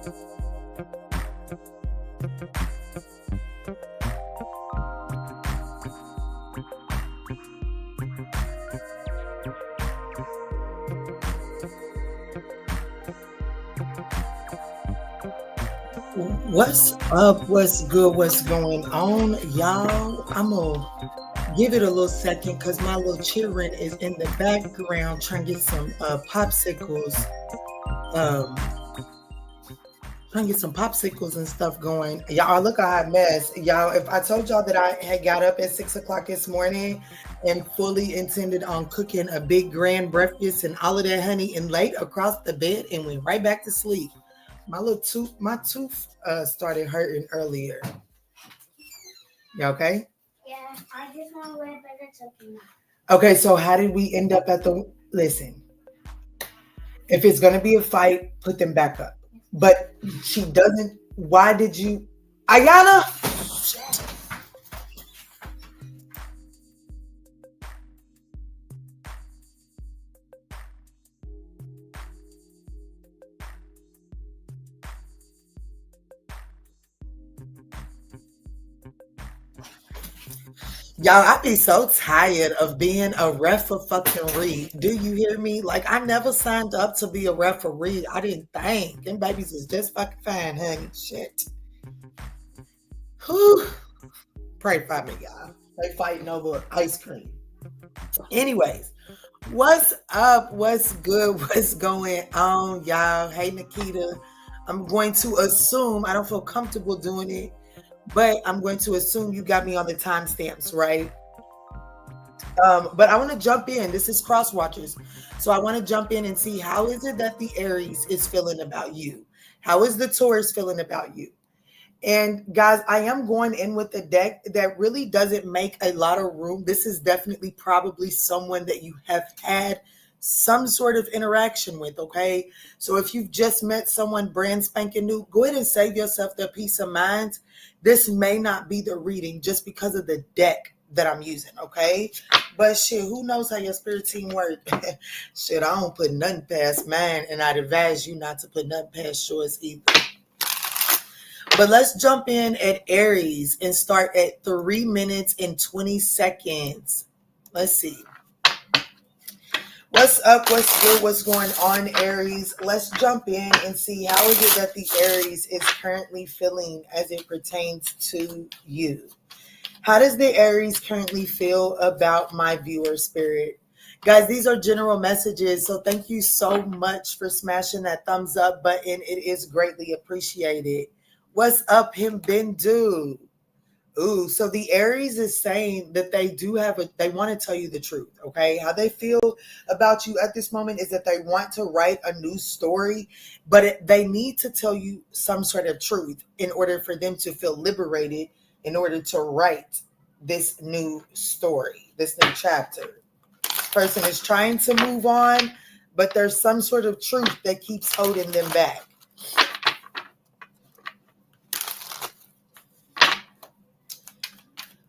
What's up? What's good? What's going on, y'all? I'm gonna give it a little second because my little children is in the background trying to get some popsicles. Um, trying to get some popsicles and stuff going. Y'all, look a hot mess. Y'all, if I told y'all that I had got up at 6 o'clock this morning and fully intended on cooking a big grand breakfast and all of that honey and laid across the bed and went right back to sleep. My tooth started hurting earlier. You okay? Yeah, I just want to wear better something. Okay, so how did we end up at the... Listen, if it's going to be a fight, put them back up. But she doesn't... Why did you... Ayana! Y'all, I be so tired of being a referee. Do you hear me? Like, I never signed up to be a referee. I didn't think. Them babies is just fucking fine, honey. Shit. Whew. Pray for me, y'all. They fighting over ice cream. Anyways, what's up? What's good? What's going on, y'all? Hey, Nikita. I'm going to assume, I don't feel comfortable doing it, but I'm going to assume you got me on the timestamps, right? But I want to jump in. This is Cross Watchers. So I want to jump in and see how is it that the Aries is feeling about you? How is the Taurus feeling about you? And guys, I am going in with a deck that really doesn't make a lot of room. This is definitely probably someone that you have had some sort of interaction with, okay? So if you've just met someone brand spanking new, go ahead and save yourself the peace of mind. This may not be the reading just because of the deck that I'm using, okay? But shit, who knows how your spirit team works? Shit, I don't put nothing past mine, and I'd advise you not to put nothing past yours either. But let's jump in at Aries and start at 3 minutes and 20 seconds. Let's see. What's up? What's good? What's going on, Aries? Let's jump in and see how is it that the Aries is currently feeling as it pertains to you. How does the Aries currently feel about my viewer spirit? Guys, these are general messages, so thank you so much for smashing that thumbs up button. It is greatly appreciated. What's up, him Bindu? Ooh, so the Aries is saying that they want to tell you the truth, okay? How they feel about you at this moment is that they want to write a new story, but they need to tell you some sort of truth in order for them to feel liberated, in order to write this new story, this new chapter. Person is trying to move on, but there's some sort of truth that keeps holding them back.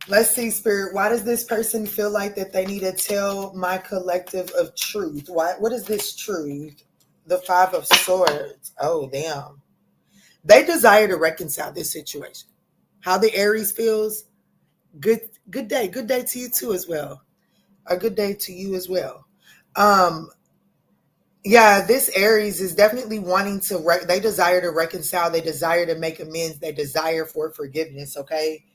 Let's see, Spirit. Why does this person feel like that they need to tell my collective of truth? What is this truth? The 5 of Swords. Oh, damn. They desire to reconcile this situation. How the Aries feels, good day. Good day to you too as well. A good day to you as well. Yeah, this Aries is definitely wanting to, they desire to reconcile. They desire to make amends. They desire for forgiveness, okay?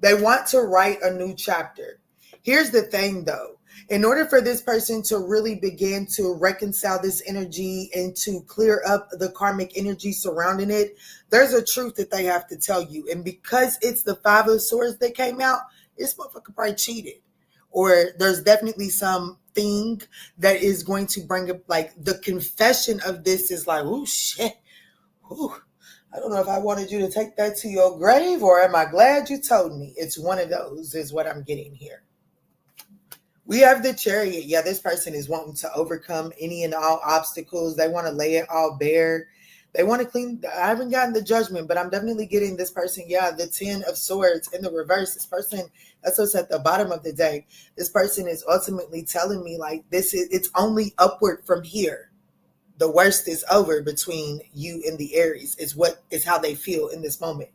They want to write a new chapter. Here's the thing, though. In order for this person to really begin to reconcile this energy and to clear up the karmic energy surrounding it, there's a truth that they have to tell you. And because it's the 5 of Swords that came out, this motherfucker probably cheated. Or there's definitely something that is going to bring up, like, the confession of this is like, oh, shit. Ooh. I don't know if I wanted you to take that to your grave or am I glad you told me? It's one of those is what I'm getting here. We have the Chariot. Yeah, this person is wanting to overcome any and all obstacles. They want to lay it all bare. They want to clean. I haven't gotten the Judgment, but I'm definitely getting this person. Yeah, the 10 of Swords in the reverse. This person, that's what's at the bottom of the deck. This person is ultimately telling me like it's only upward from here. the worst is over between you and the Aries, is how they feel in this moment.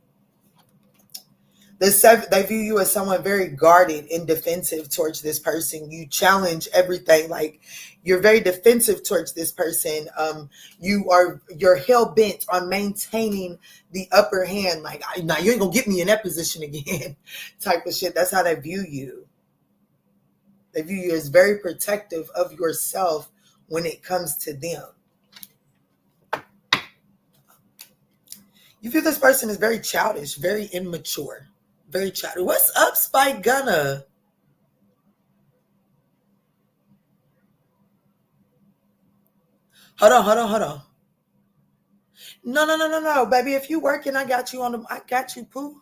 They view you as someone very guarded and defensive towards this person. You challenge everything, like you're very defensive towards this person. You're hell bent on maintaining the upper hand. Like, now you ain't gonna get me in that position again, type of shit. That's how they view you. They view you as very protective of yourself when it comes to them. You feel this person is very childish, very immature. Very childish. What's up, Spike Gunner? Hold on. No, baby. If you working, I got you I got you, Pooh.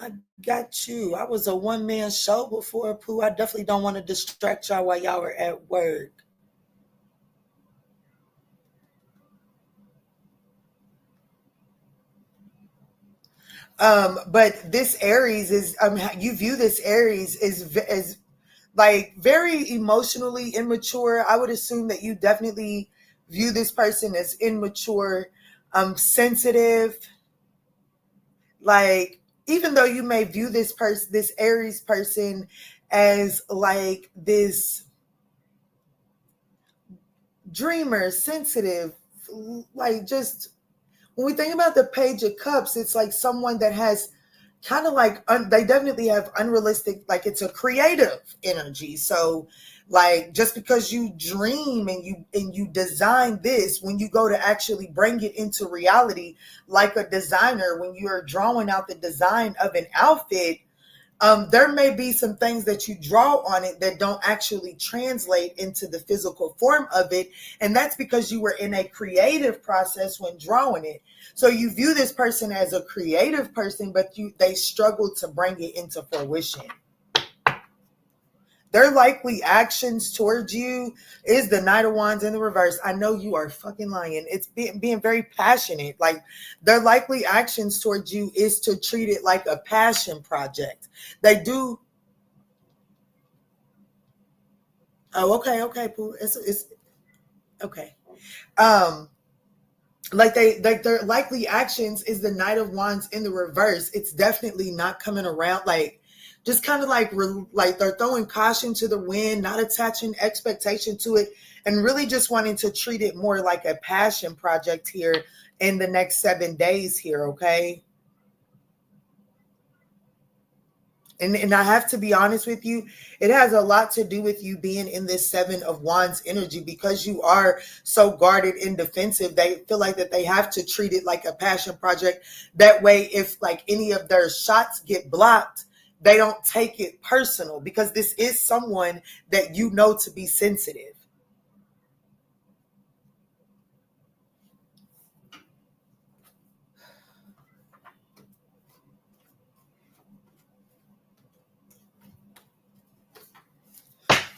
I got you. I was a one-man show before, Pooh. I definitely don't want to distract y'all while y'all are at work. But this Aries is, you view this Aries as like very emotionally immature. I would assume that you definitely view this person as immature, sensitive. Like, even though you may view this Aries person as like this dreamer, sensitive, like, just when we think about the Page of Cups, it's like someone that has kind of like, they definitely have unrealistic, like it's a creative energy. So like, just because you dream and you design this, when you go to actually bring it into reality, like a designer, when you're drawing out the design of an outfit, there may be some things that you draw on it that don't actually translate into the physical form of it. And that's because you were in a creative process when drawing it. So you view this person as a creative person, but they struggle to bring it into fruition. Their likely actions towards you is the Knight of Wands in the reverse. I know you are fucking lying. It's being very passionate. Like, their likely actions towards you is to treat it like a passion project. They do. Oh, okay, Pooh. It's okay. Like their likely actions is the Knight of Wands in the reverse. It's definitely not coming around. Like, just kind of like they're throwing caution to the wind, not attaching expectation to it, and really just wanting to treat it more like a passion project here in the next 7 days here, okay? And I have to be honest with you, it has a lot to do with you being in this 7 of Wands energy, because you are so guarded and defensive. They feel like that they have to treat it like a passion project. That way, if like any of their shots get blocked, they don't take it personal, because this is someone that you know to be sensitive.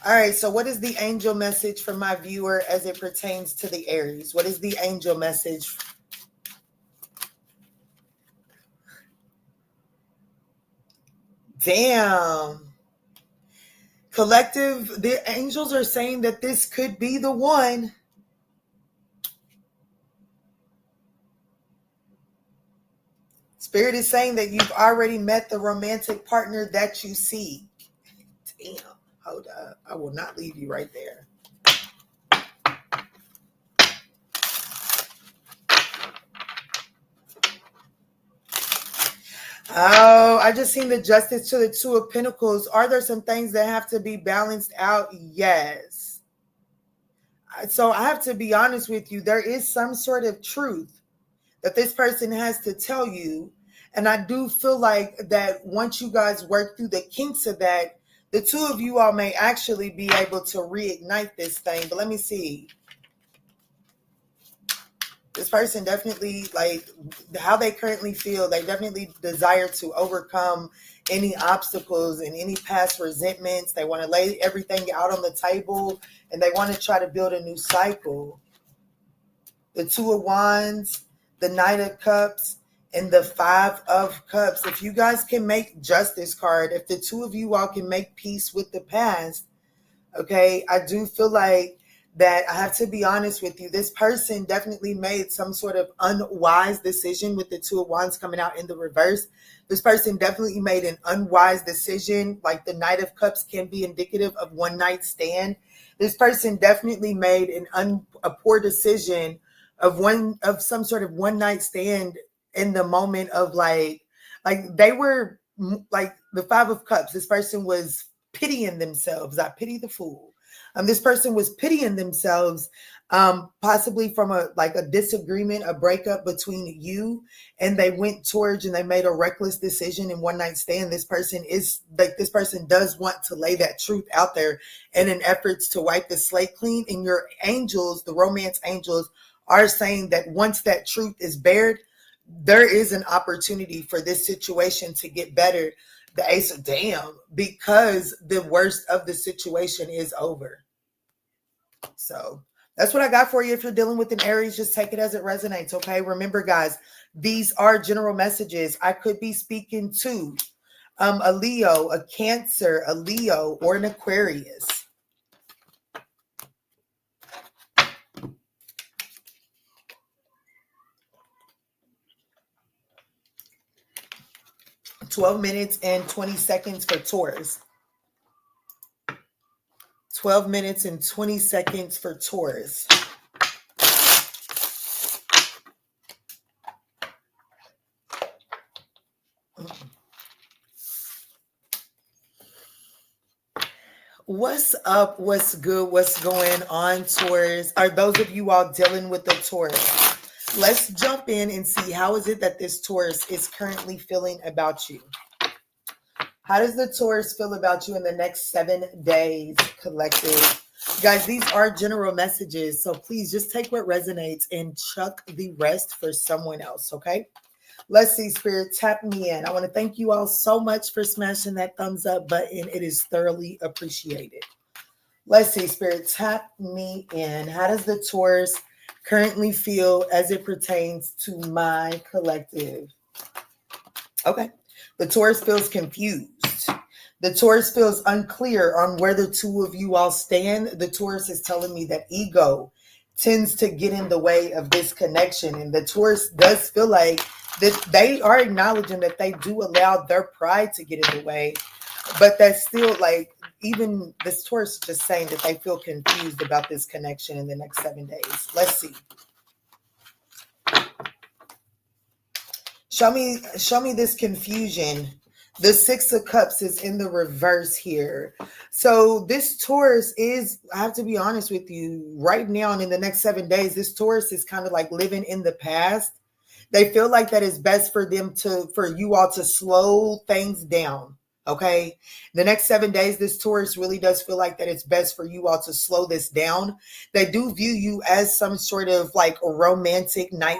All right, so what is the angel message for my viewer as it pertains to the Aries? What is the angel message? Damn. Collective, the angels are saying that this could be the one. Spirit is saying that you've already met the romantic partner that you seek. Damn. Hold up. I will not leave you right there. Oh, I just seen the Justice to the Two of Pentacles. Are there some things that have to be balanced out? Yes. So I have to be honest with you. There is some sort of truth that this person has to tell you. And I do feel like that once you guys work through the kinks of that, the two of you all may actually be able to reignite this thing. But let me see. This person definitely, like, how they currently feel, they definitely desire to overcome any obstacles and any past resentments. They want to lay everything out on the table, and they want to try to build a new cycle. The Two of Wands, the Knight of Cups, and the Five of Cups. If you guys can make Justice card, if the two of you all can make peace with the past, okay, I do feel like that I have to be honest with you. This person definitely made some sort of unwise decision with the Two of Wands coming out in the reverse. This person definitely made an unwise decision. Like the Knight of Cups can be indicative of one night stand. This person definitely made a poor decision of some sort of one night stand in the moment of like they were like the Five of Cups. This person was pitying themselves. I pity the fool. This person was pitying themselves, possibly from a disagreement, a breakup between you, and they went towards and they made a reckless decision in one night stand. This person does want to lay that truth out there in an efforts to wipe the slate clean. And your angels, the romance angels, are saying that once that truth is bared, there is an opportunity for this situation to get better. The Ace of Damn, because the worst of the situation is over. So that's what I got for you. If you're dealing with an Aries, just take it as it resonates, okay? Remember, guys, these are general messages. I could be speaking to a Leo, a Cancer, a Leo, or an Aquarius. $12 minutes and 20 seconds for Taurus. 12 minutes and 20 seconds for Taurus. What's up? What's good? What's going on, Taurus? Are those of you all dealing with the Taurus? Let's jump in and see how is it that this Taurus is currently feeling about you. How does the Taurus feel about you in the next 7 days, collective? Guys, these are general messages, so please just take what resonates and chuck the rest for someone else, okay? Let's see, Spirit, tap me in. I want to thank you all so much for smashing that thumbs up button. It is thoroughly appreciated. Let's see, Spirit, tap me in. How does the Taurus currently feel as it pertains to my collective? Okay. The Taurus feels confused. The Taurus feels unclear on where the two of you all stand. The Taurus is telling me that ego tends to get in the way of this connection. And the Taurus does feel like that they are acknowledging that they do allow their pride to get in the way. But that's still like, even this Taurus is just saying that they feel confused about this connection in the next 7 days. Let's see. Show me this confusion. The Six of Cups is in the reverse here. So this Taurus is, I have to be honest with you, right now and in the next 7 days, this Taurus is kind of like living in the past. They feel like that it's best for you all to slow things down. Okay. The next 7 days, this Taurus really does feel like that it's best for you all to slow this down. They do view you as some sort of like a romantic knight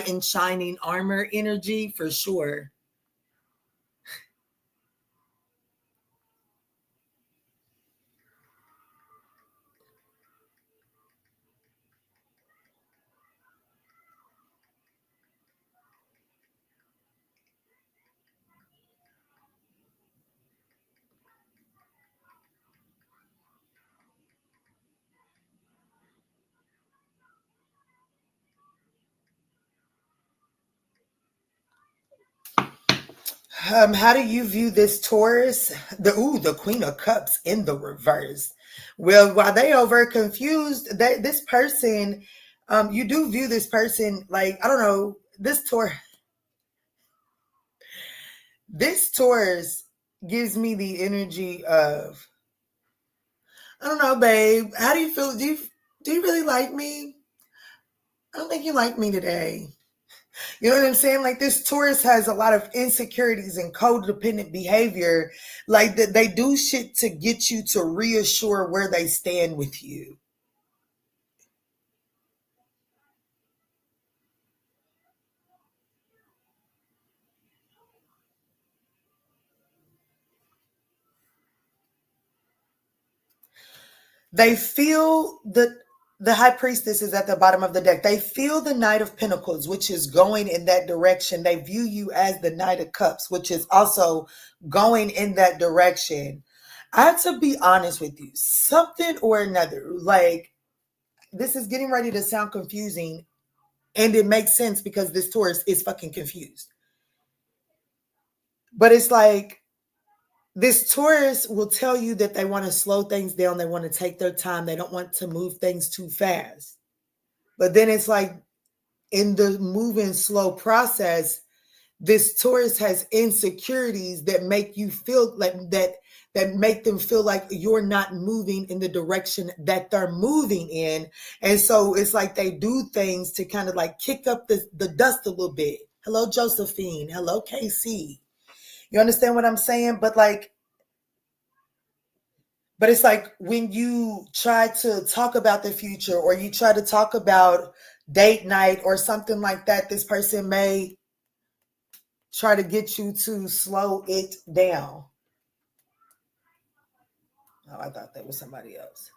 in shining armor energy for sure. How do you view this Taurus? The Queen of Cups in the reverse. Well, while they over confused, this person, you do view this person like, I don't know, this Taurus gives me the energy of, I don't know, babe. How do you feel? Do you really like me? I don't think you like me today. You know what I'm saying? Like this Taurus has a lot of insecurities and codependent behavior. Like that they do shit to get you to reassure where they stand with you. They feel the High Priestess is at the bottom of the deck. They feel the Knight of Pentacles, which is going in that direction. They view you as the Knight of Cups, which is also going in that direction. I have to be honest with you. Something or another. Like, this is getting ready to sound confusing. And it makes sense because this Taurus is fucking confused. But it's like, this Taurus will tell you that they want to slow things down. They want to take their time. They don't want to move things too fast. But then it's like, in the moving slow process, this Taurus has insecurities that make you feel like that make them feel like you're not moving in the direction that they're moving in. And so it's like they do things to kind of like kick up the dust a little bit. Hello, Josephine. Hello, KC. You understand what I'm saying? But it's like when you try to talk about the future or you try to talk about date night or something like that, this person may try to get you to slow it down. Oh, I thought that was somebody else.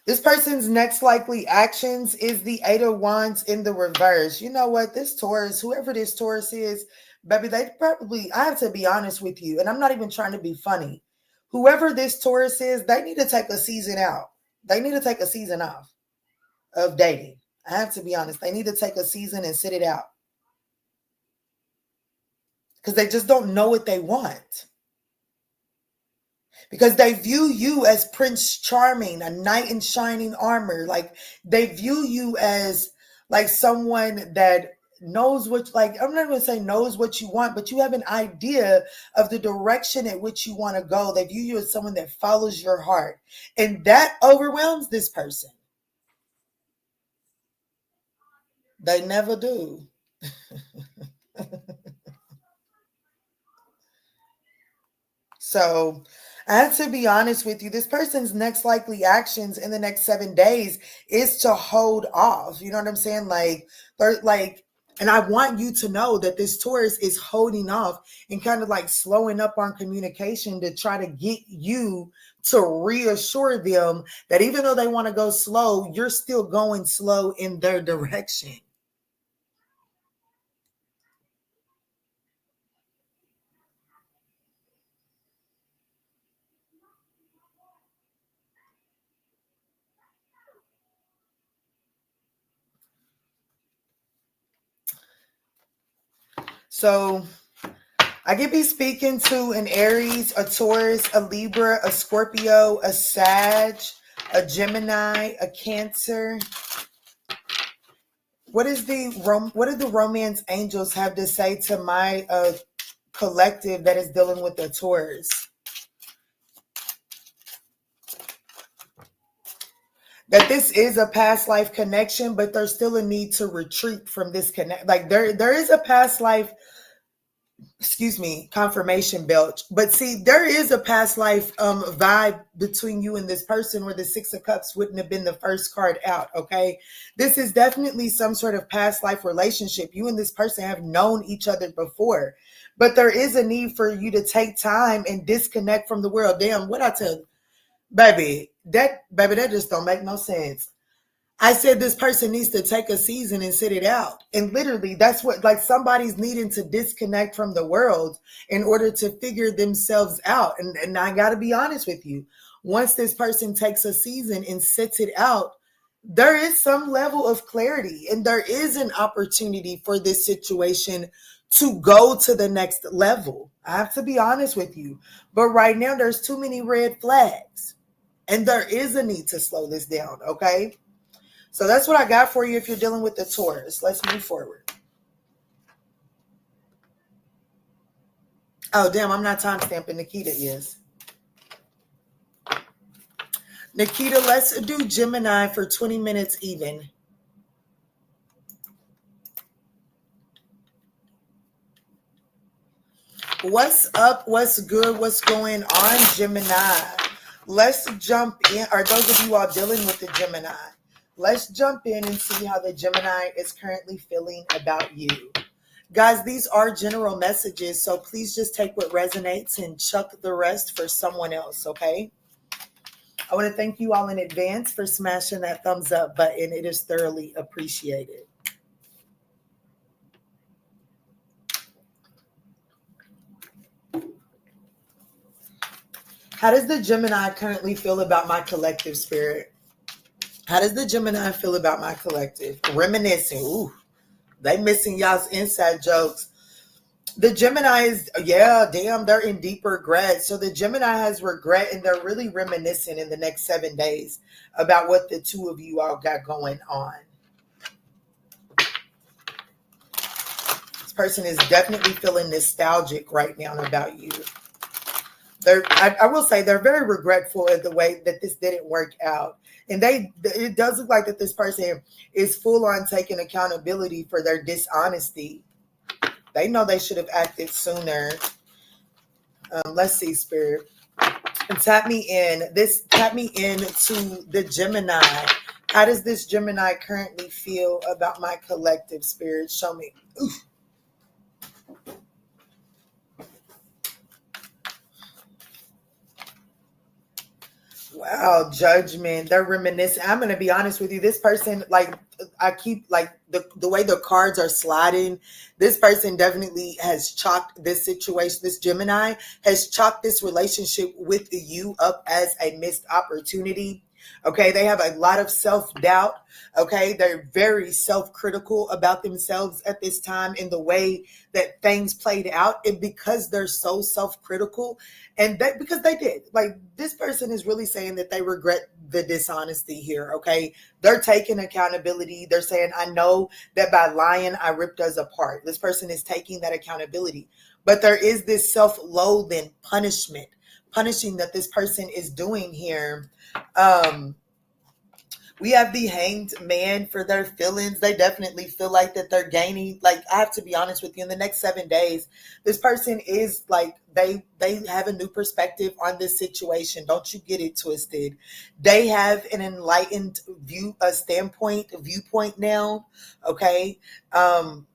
This person's next likely actions is the Eight of Wands in the reverse. You know what? This Taurus, whoever this Taurus is, baby, they probably, I have to be honest with you, and I'm not even trying to be funny. Whoever this Taurus is, they need to take a season out. They need to take a season off of dating. I have to be honest. They need to take a season and sit it out. Because they just don't know what they want. Because they view you as Prince Charming, a knight in shining armor. Like, they view you as like someone that knows what, like, I'm not going to say knows what you want, but you have an idea of the direction at which you want to go. They view you as someone that follows your heart. And that overwhelms this person. They never do. So I have to be honest with you. This person's next likely actions in the next 7 days is to hold off. You know what I'm saying? And I want you to know that this Taurus is holding off and kind of like slowing up on communication to try to get you to reassure them that even though they want to go slow, you're still going slow in their direction. So I could be speaking to an Aries, a Taurus, a Libra, a Scorpio, a Sag, a Gemini, a Cancer. What do the romance angels have to say to my collective that is dealing with the Taurus? That this is a past life connection, but there's still a need to retreat from this connect. Like there is a past life, confirmation belch. But see, there is a past life vibe between you and this person where the Six of Cups wouldn't have been the first card out, okay? This is definitely some sort of past life relationship. You and this person have known each other before, but there is a need for you to take time and disconnect from the world. Damn, what I tell you? Baby, that just don't make no sense. I said this person needs to take a season and sit it out. And literally, that's what, like, somebody's needing to disconnect from the world in order to figure themselves out. And I got to be honest with you. Once this person takes a season and sits it out, there is some level of clarity and there is an opportunity for this situation to go to the next level. I have to be honest with you. But right now, there's too many red flags. And there is a need to slow this down, okay? So that's what I got for you if you're dealing with the Taurus. Let's move forward. Oh, damn, I'm not timestamping. Nikita is. Nikita, let's do Gemini for 20 minutes even. What's up? What's good? What's going on, Gemini? Let's jump in. Are those of you all dealing with the Gemini? Let's jump in and see how the Gemini is currently feeling about you. Guys, these are general messages, so please just take what resonates and chuck the rest for someone else, okay? I want to thank you all in advance for smashing that thumbs up button. It is thoroughly appreciated. How does the Gemini currently feel about my collective, spirit? How does the Gemini feel about my collective? Reminiscing. Ooh, they missing y'all's inside jokes. The Gemini is, yeah, damn, they're in deep regret. So the Gemini has regret, and they're really reminiscing in the next 7 days about what the two of you all got going on. This person is definitely feeling nostalgic right now about you. I will say they're very regretful of the way that this didn't work out. And it does look like that this person is full on taking accountability for their dishonesty. They know they should have acted sooner. Let's see, Spirit. Tap me into the Gemini. How does this Gemini currently feel about my collective, Spirit? Show me. Oof. Wow, judgment. They're reminiscing. I'm going to be honest with you. This person, like, I keep, like, the way the cards are sliding, this person definitely has chalked this situation, this Gemini has chalked this relationship with you up as a missed opportunity. Okay, they have a lot of self-doubt. Okay, they're very self-critical about themselves at this time in the way that things played out. And because they're so self-critical, and that because they did, like, this person is really saying that they regret the dishonesty here. Okay, they're taking accountability. They're saying, I know that by lying, I ripped us apart. This person is taking that accountability. But there is this self-loathing punishing that this person is doing here. We have the Hanged Man for their feelings. They definitely feel like that they're gaining. Like, I have to be honest with you, in the next 7 days, this person is like, they have a new perspective on this situation. Don't you get it twisted. They have an enlightened viewpoint now. Okay. But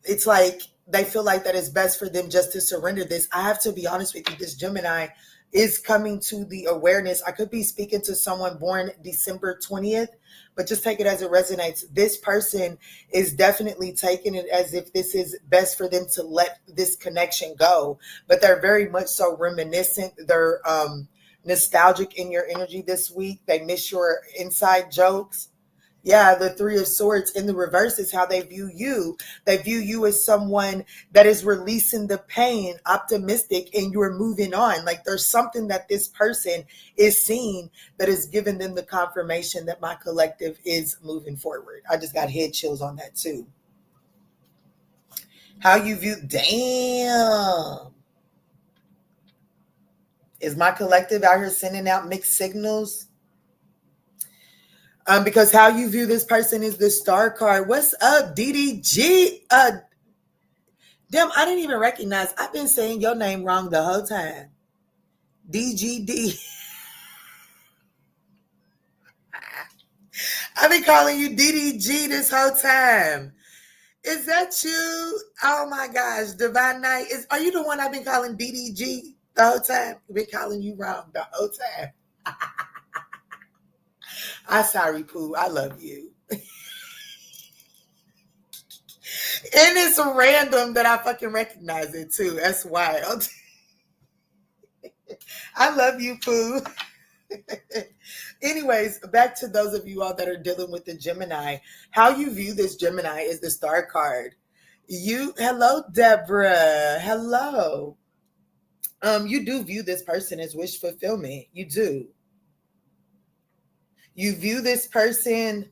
it's like, they feel like that it's best for them just to surrender this. I have to be honest with you, this Gemini is coming to the awareness. I could be speaking to someone born December 20th, but just take it as it resonates. This person is definitely taking it as if this is best for them to let this connection go. But they're very much so reminiscent. They're nostalgic in your energy this week. They miss your inside jokes. Yeah, the Three of Swords in the reverse is how they view you. They view you as someone that is releasing the pain, optimistic, and you're moving on. Like, there's something that this person is seeing that is giving them the confirmation that my collective is moving forward. I just got head chills on that too. How you view, damn. Is my collective out here sending out mixed signals? Because how you view this person is the Star card. What's up, DDG? Damn, I didn't even recognize. I've been saying your name wrong the whole time. DGD. I've been calling you DDG this whole time. Is that you? Oh my gosh, Divine Night. Are you the one I've been calling DDG the whole time? I've been calling you wrong the whole time. I'm sorry, Pooh. I love you. And it's random that I fucking recognize it too. That's wild. I love you, Pooh. Anyways, back to those of you all that are dealing with the Gemini. How you view this Gemini is the Star card. Hello, Deborah. Hello. You do view this person as wish fulfillment. You do. You view this person,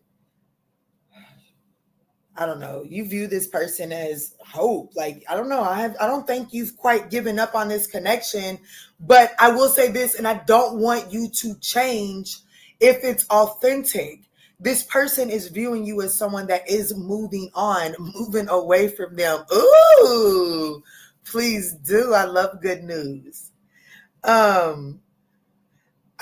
I don't know, you view this person as hope. Like, I don't know. I don't think you've quite given up on this connection, but I will say this, and I don't want you to change if it's authentic. This person is viewing you as someone that is moving on, moving away from them. Ooh, please do. I love good news.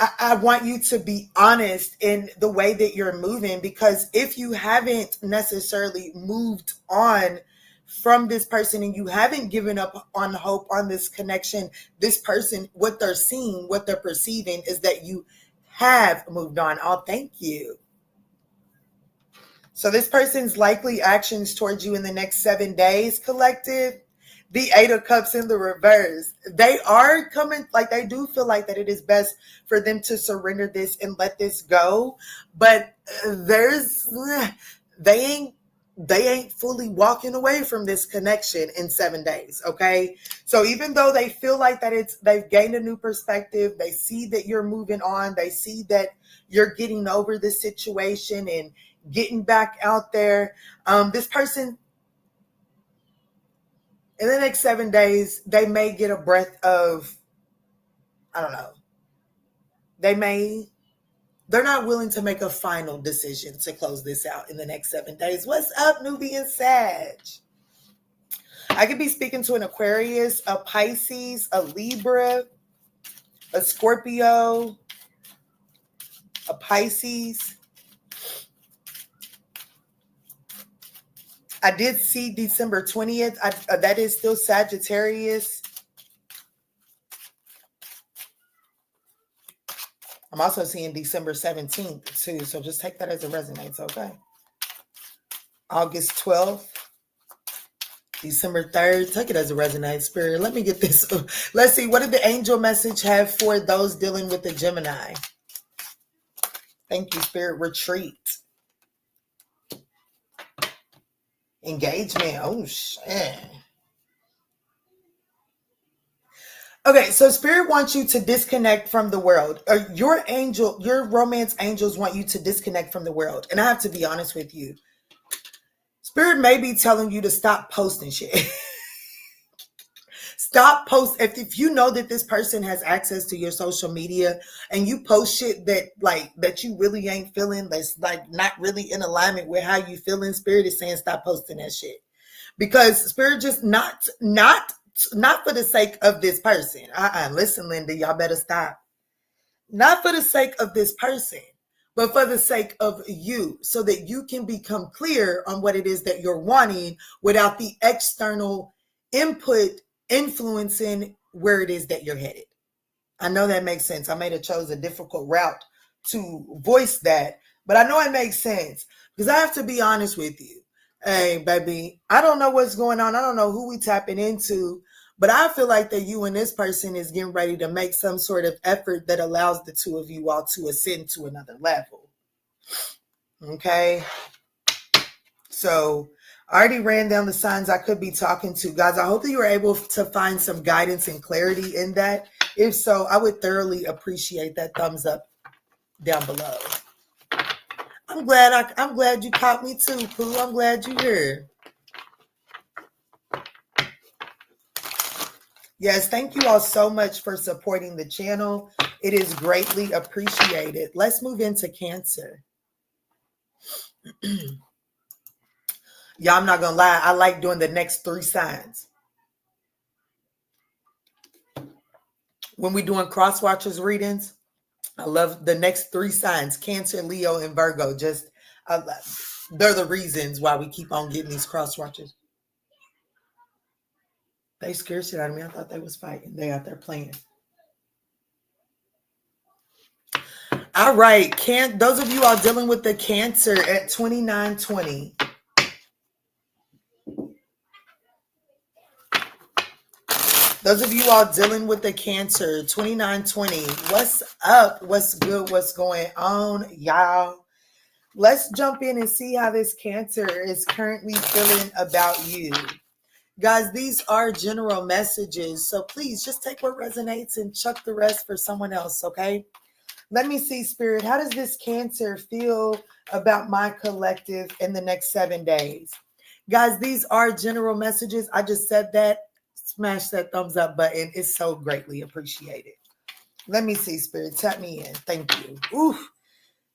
I want you to be honest in the way that you're moving, because if you haven't necessarily moved on from this person and you haven't given up on hope on this connection, this person, what they're seeing, what they're perceiving is that you have moved on. Oh, thank you. So this person's likely actions towards you in the next 7 days, collective, The Eight of Cups in the reverse. They are coming, like they do feel like that it is best for them to surrender this and let this go. But they ain't fully walking away from this connection in 7 days. Okay. So even though they feel like that they've gained a new perspective, they see that you're moving on, they see that you're getting over the situation and getting back out there. This person, in the next 7 days, they may get a breath of, I don't know. They're not willing to make a final decision to close this out in the next 7 days. What's up, Nubian Sag? I could be speaking to an Aquarius, a Pisces, a Libra, a Scorpio, a Pisces. I did see December 20th. That is still Sagittarius. I'm also seeing December 17th too. So just take that as it resonates, okay? August 12th. December 3rd. Take it as it resonates, Spirit. Let me get this. Let's see. What did the angel message have for those dealing with the Gemini? Thank you, Spirit. Retreat. Engagement. Oh, shit. Okay, so Spirit wants you to disconnect from the world. Your romance angels want you to disconnect from the world. And I have to be honest with you. Spirit may be telling you to stop posting shit. Stop post. If you know that this person has access to your social media and you post shit that you really ain't feeling, that's like not really in alignment with how you feeling, Spirit is saying stop posting that shit. Because Spirit just not for the sake of this person. Listen, Linda, y'all better stop. Not for the sake of this person, but for the sake of you, so that you can become clear on what it is that you're wanting without the external input influencing where it is that you're headed. I know that makes sense. I may have chose a difficult route to voice that, but I know it makes sense because I have to be honest with you. Hey, baby, I don't know what's going on. I don't know who we tapping into, but I feel like that you and this person is getting ready to make some sort of effort that allows the two of you all to ascend to another level. Okay. So I already ran down the signs I could be talking to. Guys, I hope that you were able to find some guidance and clarity in that. If so, I would thoroughly appreciate that thumbs up down below. I'm glad you caught me too, Pooh. I'm glad you're here. Yes, thank you all so much for supporting the channel. It is greatly appreciated. Let's move into Cancer. Y'all, I'm not going to lie. I like doing the next 3 signs. When we're doing cross watchers readings, I love the next 3 signs, Cancer, Leo, and Virgo. They're the reasons why we keep on getting these cross watchers. They scared shit out of me. I thought they was fighting. They out there playing. All right. Those of you all dealing with the Cancer at 2920. Those of you all dealing with the Cancer, 2920. What's up? What's good? What's going on, y'all? Let's jump in and see how this Cancer is currently feeling about you. Guys, these are general messages, so please just take what resonates and chuck the rest for someone else, okay? Let me see, Spirit. How does this Cancer feel about my collective in the next 7 days? Guys, these are general messages. I just said that. Smash that thumbs up button. It's so greatly appreciated. Let me see, Spirit. Tap me in. Thank you. Oof.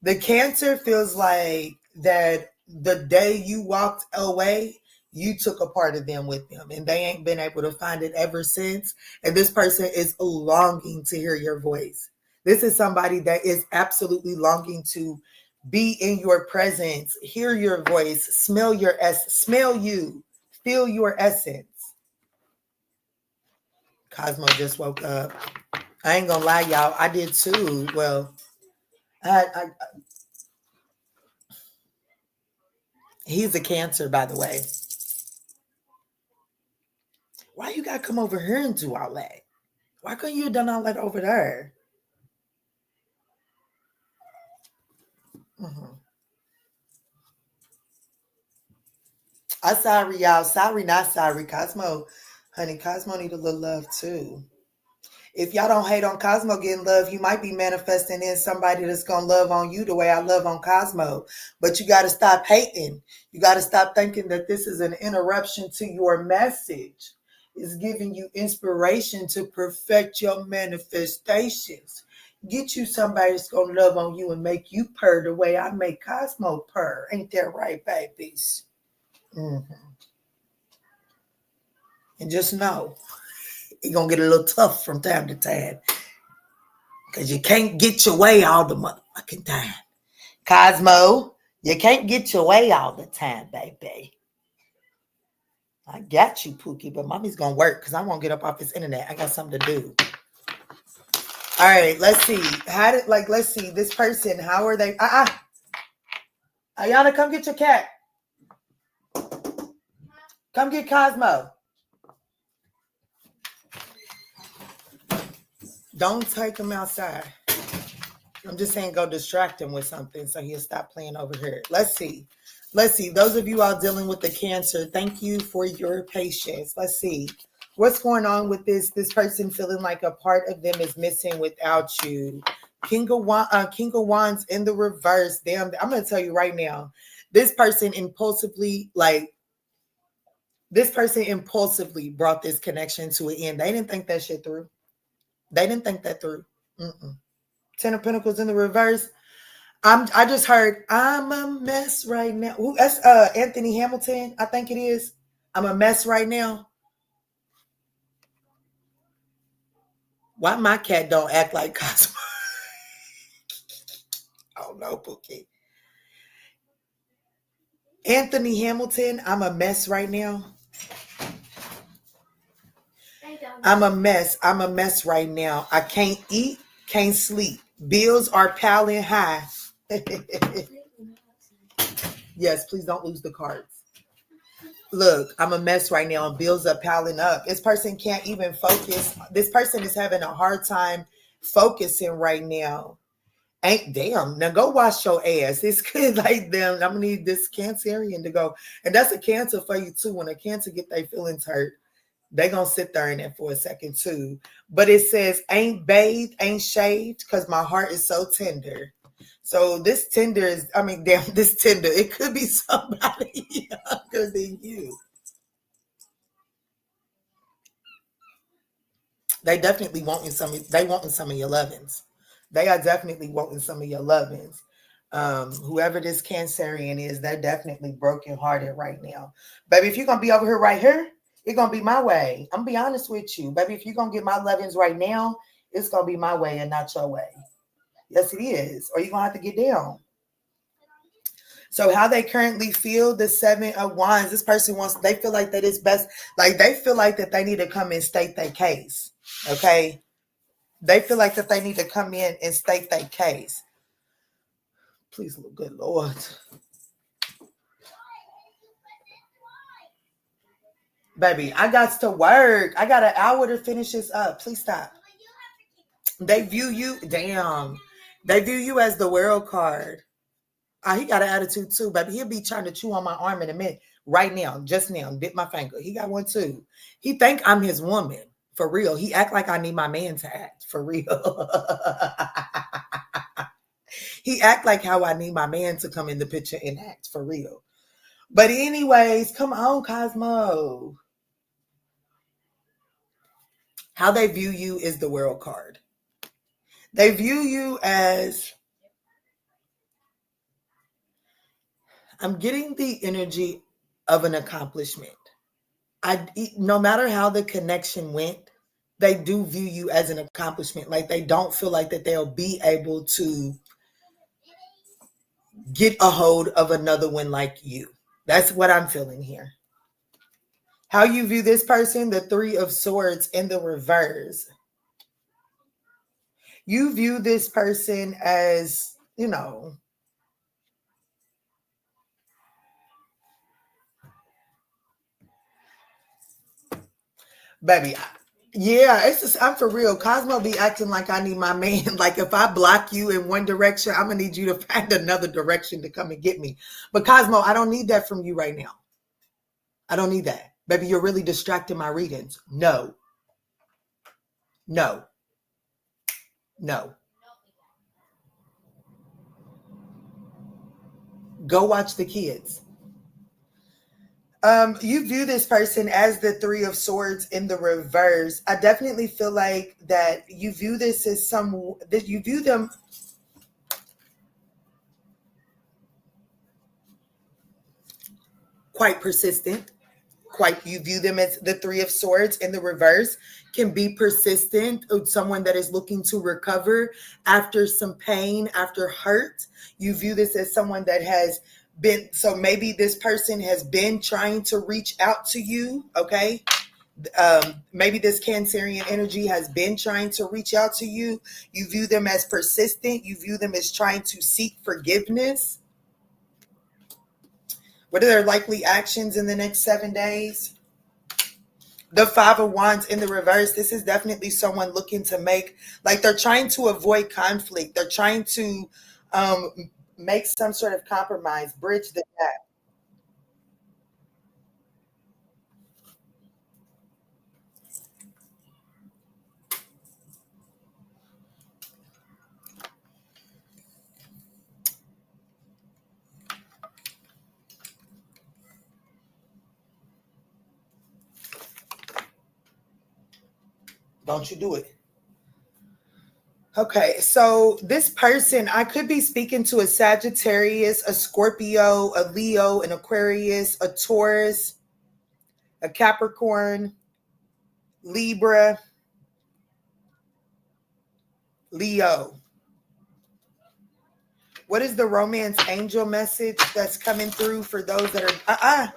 The Cancer feels like that the day you walked away, you took a part of them with them, and they ain't been able to find it ever since. And this person is longing to hear your voice. This is somebody that is absolutely longing to be in your presence, hear your voice, smell you, feel your essence. Cosmo just woke up. I ain't gonna lie, y'all. I did too. Well, he's a Cancer, by the way. Why gotta come over here and do all that? Why couldn't you have done all that over there? Mm-hmm. I'm sorry, y'all. Sorry, not sorry. Cosmo, honey, Cosmo need a little love too. If y'all don't hate on Cosmo getting love, you might be manifesting in somebody that's gonna love on you the way I love on Cosmo. But you gotta stop hating. You gotta stop thinking that this is an interruption to your message. It's giving you inspiration to perfect your manifestations. Get you somebody that's gonna love on you and make you purr the way I make Cosmo purr. Ain't that right, babies? Mhm. And just know you're gonna get a little tough from time to time. Because you can't get your way all the motherfucking time. Cosmo, you can't get your way all the time, baby. I got you, Pookie, but mommy's gonna work because I won't get up off this internet. I got something to do. All right, let's see. Let's see, this person, how are they? Ayana, come get your cat. Come get Cosmo. Don't take him outside. I'm just saying go distract him with something so he'll stop playing over here. Let's see. Let's see. Those of you all dealing with the Cancer, thank you for your patience. Let's see. What's going on with this person feeling like a part of them is missing without you? King of Wands in the reverse. Damn, I'm going to tell you right now. This person impulsively brought this connection to an end. They didn't think that shit through. They didn't think that through. Mm-mm. Ten of Pentacles in the reverse. I just heard I'm a mess right now. Ooh, that's Anthony Hamilton, I think it is. I'm a mess right now. Why my cat don't act like Cosmo? Oh no, Pookie. Anthony Hamilton, I'm a mess right now. I'm a mess. I'm a mess right now. I can't eat, can't sleep. Bills are piling high. Yes, please don't lose the cards. Look, I'm a mess right now and bills are piling up. This person can't even focus. This person is having a hard time focusing right now. Ain't damn. Now go wash your ass. It's good like them. I'm gonna need this Cancerian to go. And that's a Cancer for you too. When a Cancer get their feelings hurt, they gonna sit there in it for a second too. But it says, ain't bathed, ain't shaved, because my heart is so tender. So this tender is, this tender, it could be somebody younger than you. They definitely wanting some of your lovins. They are definitely wanting some of your lovins. Whoever this Cancerian is, they're definitely brokenhearted right now. Baby, if you're gonna be over here right here, it's gonna be my way. I'm gonna be honest with you. Baby, if you're gonna get my lovins right now, it's gonna be my way and not your way. Yes, it is. Or you're gonna have to get down. So how they currently feel, the Seven of Wands, this person they feel like that it's best, like they feel like that they need to come and state their case. Okay. They feel like that they need to come in and state their case. Please, good Lord. Baby, I got to work. I got an hour to finish this up. Please stop. They view you, damn. They view you as the world card. He got an attitude too, baby. He'll be trying to chew on my arm in a minute. Right now, just now, dip my finger. He got one too. He think I'm his woman. For real. He act like I need my man to act. For real. He act like how I need my man to come in the picture and act. For real. But anyways, come on, Cosmo. How they view you is the world card. They view you as, I'm getting the energy of an accomplishment. No matter how the connection went, they do view you as an accomplishment. Like they don't feel like that they'll be able to get a hold of another one like you. That's what I'm feeling here. How you view this person, the Three of Swords in the reverse. You view this person as, Baby, yeah, it's just, I'm for real. Cosmo be acting like I need my man. Like if I block you in one direction, I'm gonna need you to find another direction to come and get me. But Cosmo, I don't need that from you right now. I don't need that. Baby, you're really distracting my readings. No, no, no. Go watch the kids. You view this person as the Three of Swords in the reverse. I definitely feel like that you view this as that you view them quite persistent. You view them as the Three of Swords in the reverse, can be persistent, someone that is looking to recover after some pain, after hurt. You view this as someone that has been, so maybe this person has been trying to reach out to you, okay? Maybe this Cancerian energy has been trying to reach out to you. You view them as persistent. You view them as trying to seek forgiveness. What are their likely actions in the next 7 days? The Five of Wands in the reverse. This is definitely someone looking to make, like they're trying to avoid conflict. They're trying to make some sort of compromise, bridge the gap. Don't you do it. Okay, so this person, I could be speaking to a Sagittarius, a Scorpio, a Leo, an Aquarius, a Taurus, a Capricorn, Libra, Leo. What is the romance angel message that's coming through for those that are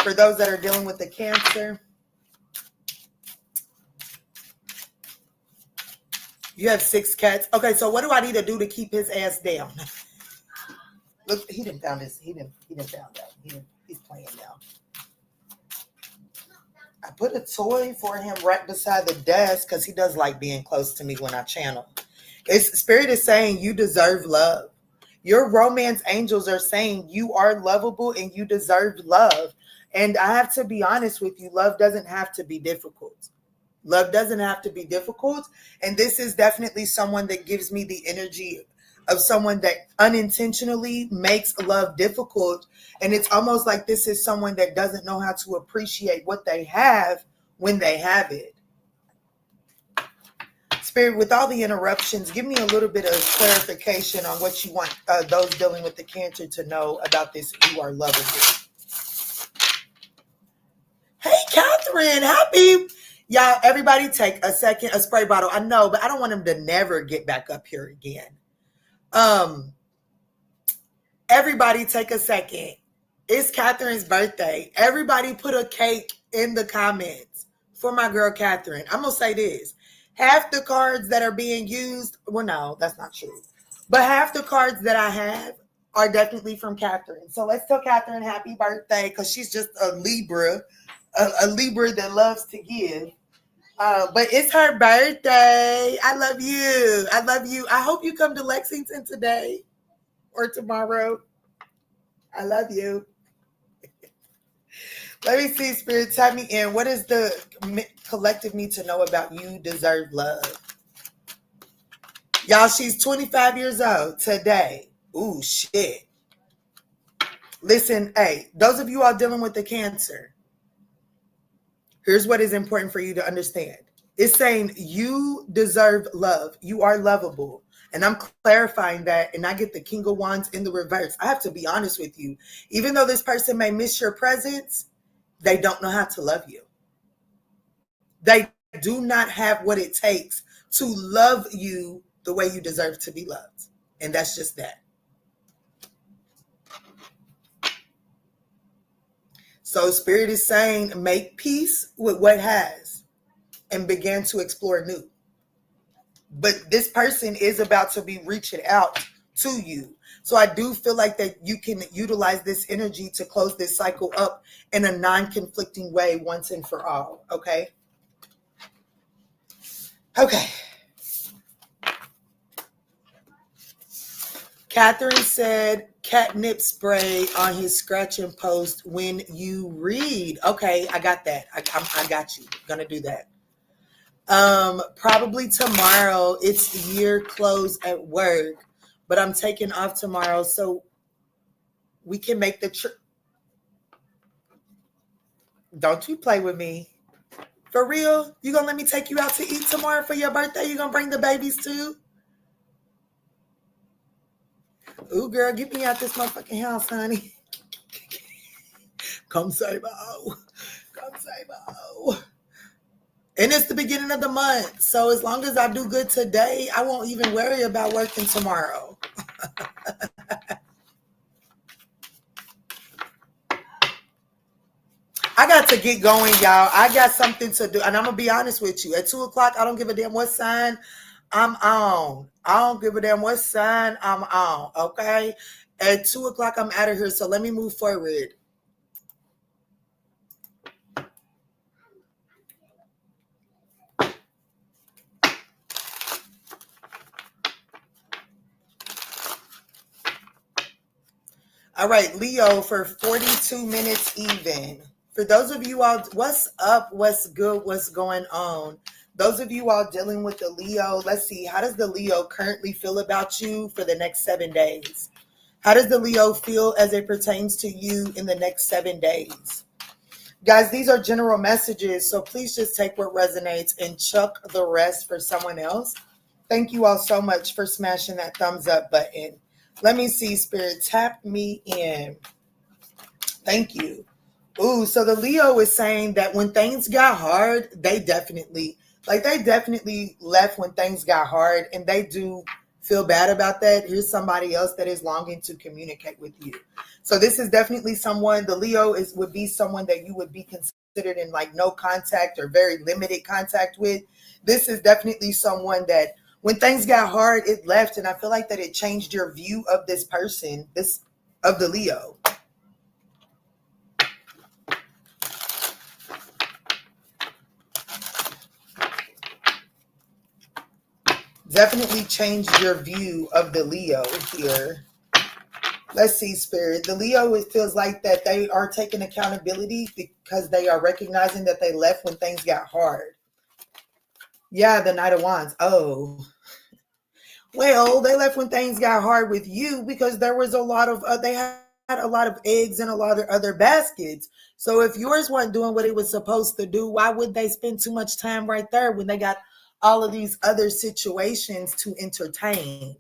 for those that are dealing with the Cancer? You have 6 cats. Okay, so what do I need to do to keep his ass down? Look, he didn't found this. He didn't found out. He's playing now. I put a toy for him right beside the desk because he does like being close to me when I channel. Spirit is saying you deserve love. Your romance angels are saying you are lovable and you deserve love. And I have to be honest with you, love doesn't have to be difficult. Love doesn't have to be difficult. And this is definitely someone that gives me the energy of someone that unintentionally makes love difficult. And it's almost like this is someone that doesn't know how to appreciate what they have when they have it. Spirit, with all the interruptions, give me a little bit of clarification on what you want those dealing with the Cancer to know about this. You are lovable. Hey, Catherine, happy. Y'all, everybody take a second, a spray bottle. I know, but I don't want him to never get back up here again. Everybody take a second. It's Catherine's birthday. Everybody put a cake in the comments for my girl, Catherine. I'm going to say this. Half the cards that are being used, well, no, that's not true. But half the cards that I have are definitely from Catherine. So let's tell Catherine happy birthday because she's just a Libra that loves to give. But it's her birthday. I love you. I love you. I hope you come to Lexington today or tomorrow. I love you. Let me see, Spirit, tap me in. What does the collective need to know about you deserve love? Y'all, she's 25 years old today. Ooh, shit. Listen, hey, those of you all dealing with the Cancer, here's what is important for you to understand. It's saying you deserve love. You are lovable. And I'm clarifying that, and I get the King of Wands in the reverse. I have to be honest with you. Even though this person may miss your presence, they don't know how to love you. They do not have what it takes to love you the way you deserve to be loved. And that's just that. So Spirit is saying, make peace with what has and begin to explore new. But this person is about to be reaching out to you. So I do feel like that you can utilize this energy to close this cycle up in a non-conflicting way once and for all. Okay. Okay. Catherine said catnip spray on his scratching post when you read. Okay, I got that. I got you. Gonna do that. Probably tomorrow. It's year close at work, but I'm taking off tomorrow so we can make the trip. Don't you play with me. For real? You gonna let me take you out to eat tomorrow for your birthday? You gonna bring the babies too? Ooh, girl, get me out this motherfucking house, honey. Come say bo. Come say bo. And it's the beginning of the month. So as long as I do good today, I won't even worry about working tomorrow. I got to get going, y'all. I got something to do. And I'm going to be honest with you. At 2 o'clock, I don't give a damn what sign I'm on. I don't give a damn what sign I'm on. Okay? At 2 o'clock, I'm out of here. So let me move forward. All right, Leo, for 42 minutes even. For those of you all, what's up? What's good? What's going on? Those of you all dealing with the Leo, let's see. How does the Leo currently feel about you for the next 7 days? How does the Leo feel as it pertains to you in the next 7 days? Guys, these are general messages, so please just take what resonates and chuck the rest for someone else. Thank you all so much for smashing that thumbs up button. Let me see, Spirit. Tap me in. Thank you. Ooh, so the Leo is saying that when things got hard, they definitely left when things got hard, and they do feel bad about that. Here's somebody else that is longing to communicate with you. So this is definitely someone, the Leo would be someone that you would be considered in like no contact or very limited contact with. This is definitely someone that when things got hard, it left, and I feel like that it changed your view of this person, of the Leo. Definitely changed your view of the Leo here. Let's see, Spirit. The Leo, it feels like that they are taking accountability because they are recognizing that they left when things got hard. Yeah, the Knight of Wands. Oh. Well, they left when things got hard with you because there was a lot of, they had a lot of eggs in a lot of other baskets. So if yours weren't doing what it was supposed to do, why would they spend too much time right there when they got all of these other situations to entertain?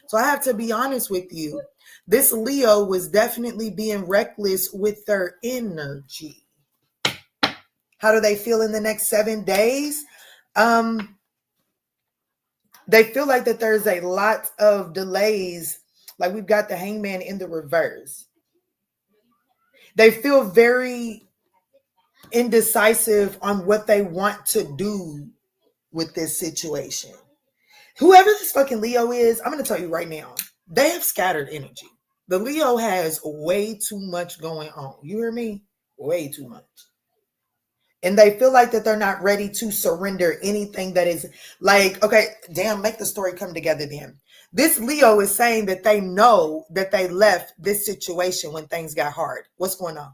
So I have to be honest with you. This Leo was definitely being reckless with their energy. How do they feel in the next 7 days? They feel like that there's a lot of delays. Like we've got the Hangman in the reverse. They feel very indecisive on what they want to do with this situation. Whoever this fucking Leo is, I'm going to tell you right now, they have scattered energy. The Leo has way too much going on. You hear me? Way too much. And they feel like that they're not ready to surrender anything that is like, okay, damn, make the story come together then. This Leo is saying that they know that they left this situation when things got hard. What's going on?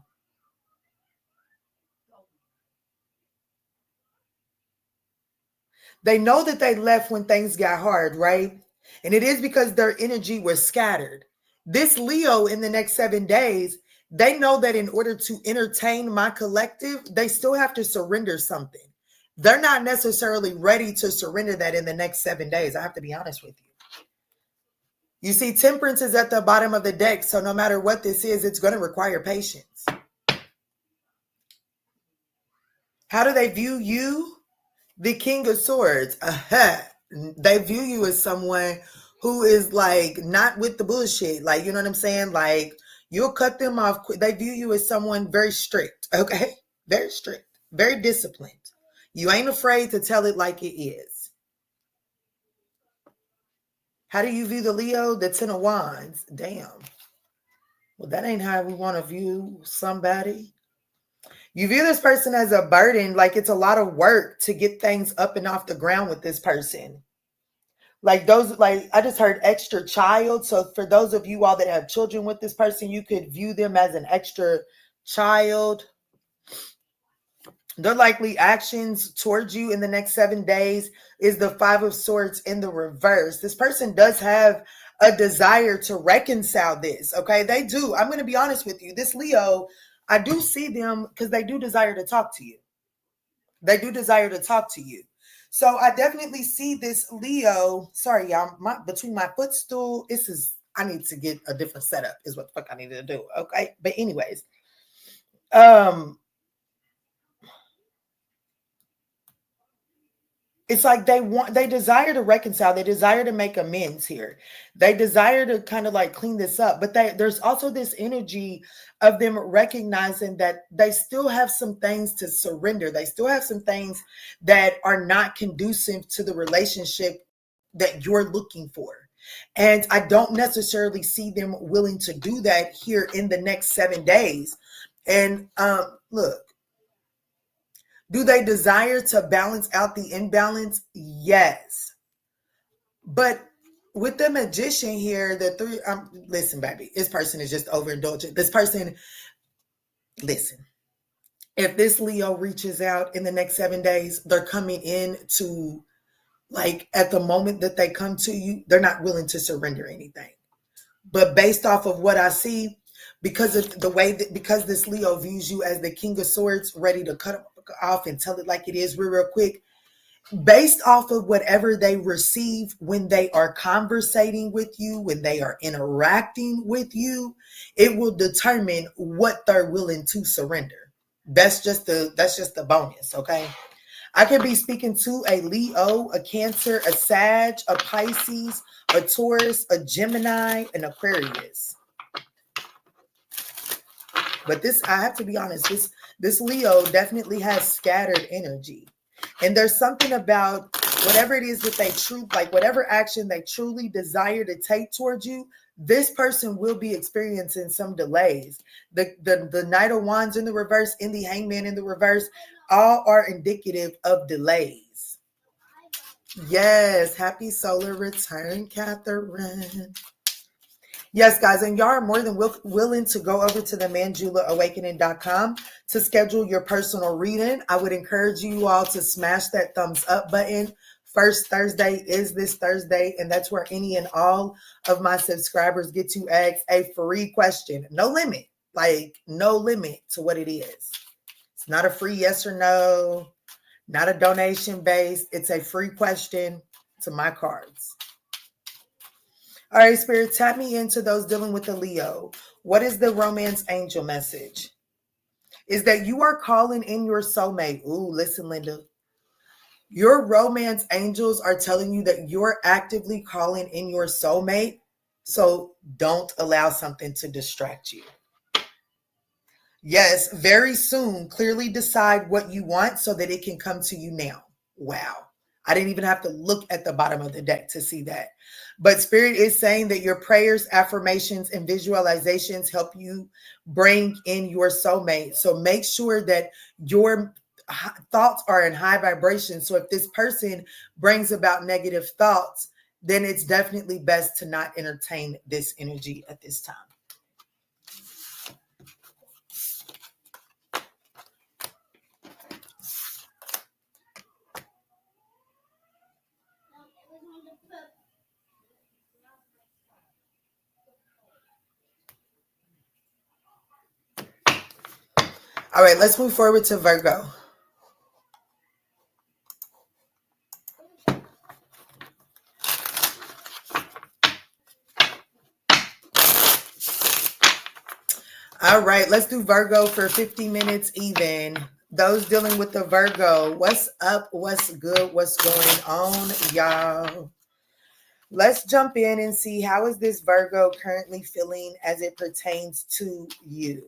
They know that they left when things got hard, right? And it is because their energy was scattered. This Leo in the next 7 days, they know that in order to entertain my collective, they still have to surrender something. They're not necessarily ready to surrender that in the next 7 days. I have to be honest with you. You see, Temperance is at the bottom of the deck. So no matter what this is, it's going to require patience. How do they view you? The King of Swords. They view you as someone who is like not with the bullshit. Like, you know what I'm saying? Like you'll cut them off. They view you as someone very strict. Okay. Very strict, very disciplined. You ain't afraid to tell it like it is. How do you view the Leo? The Ten of Wands. Damn. Well, that ain't how we want to view somebody. You view this person as a burden, like it's a lot of work to get things up and off the ground with this person. Like those, like I just heard extra child. So for those of you all that have children with this person, you could view them as an extra child. Their likely actions towards you in the next 7 days is the Five of Swords in the reverse. This person does have a desire to reconcile this. Okay, they do. I'm going to be honest with you. This Leo, I do see them because they do desire to talk to you. They do desire to talk to you. So I definitely see this Leo. Sorry, y'all. Between my footstool, I need to get a different setup is what the fuck I need to do. Okay. But anyways, it's like they desire to reconcile. They desire to make amends here. They desire to kind of like clean this up. But there's also this energy of them recognizing that they still have some things to surrender. They still have some things that are not conducive to the relationship that you're looking for. And I don't necessarily see them willing to do that here in the next 7 days. And look, do they desire to balance out the imbalance? Yes. But with the Magician here, listen, baby, this person is just overindulgent. This person, listen, if this Leo reaches out in the next 7 days, they're coming in to, like, at the moment that they come to you, they're not willing to surrender anything. But based off of what I see, because of the way that, because this Leo views you as the King of Swords, ready to cut off and tell it like it is real quick, based off of whatever they receive when they are conversating with you, when they are interacting with you, it will determine what they're willing to surrender. That's just the bonus, okay? I can be speaking to a Leo, a Cancer, a Sag, a Pisces, a Taurus, a Gemini, an Aquarius. But this, I have to be honest, this Leo definitely has scattered energy. And there's something about whatever it is that they whatever action they truly desire to take towards you, this person will be experiencing some delays. The Knight of Wands in the reverse, and the Hangman in the reverse, all are indicative of delays. Yes, happy solar return, Catherine. Yes, guys, and y'all are more than willing to go over to the ManjulaAwakening.com to schedule your personal reading. I would encourage you all to smash that thumbs up button. First Thursday is this Thursday, and that's where any and all of my subscribers get to ask a free question. No limit, like no limit to what it is. It's not a free yes or no, not a donation based. It's a free question to my cards. All right, Spirit, tap me into those dealing with the Leo. What is the romance angel message? Is that you are calling in your soulmate. Ooh, listen, Linda. Your romance angels are telling you that you're actively calling in your soulmate. So don't allow something to distract you. Yes, very soon, clearly decide what you want so that it can come to you now. Wow. I didn't even have to look at the bottom of the deck to see that. But Spirit is saying that your prayers, affirmations, and visualizations help you bring in your soulmate. So make sure that your thoughts are in high vibration. So if this person brings about negative thoughts, then it's definitely best to not entertain this energy at this time. All right, let's move forward to Virgo. All right, let's do Virgo for 50 minutes even. Those dealing with the Virgo, what's up? What's good? What's going on, y'all? Let's jump in and see how is this Virgo currently feeling as it pertains to you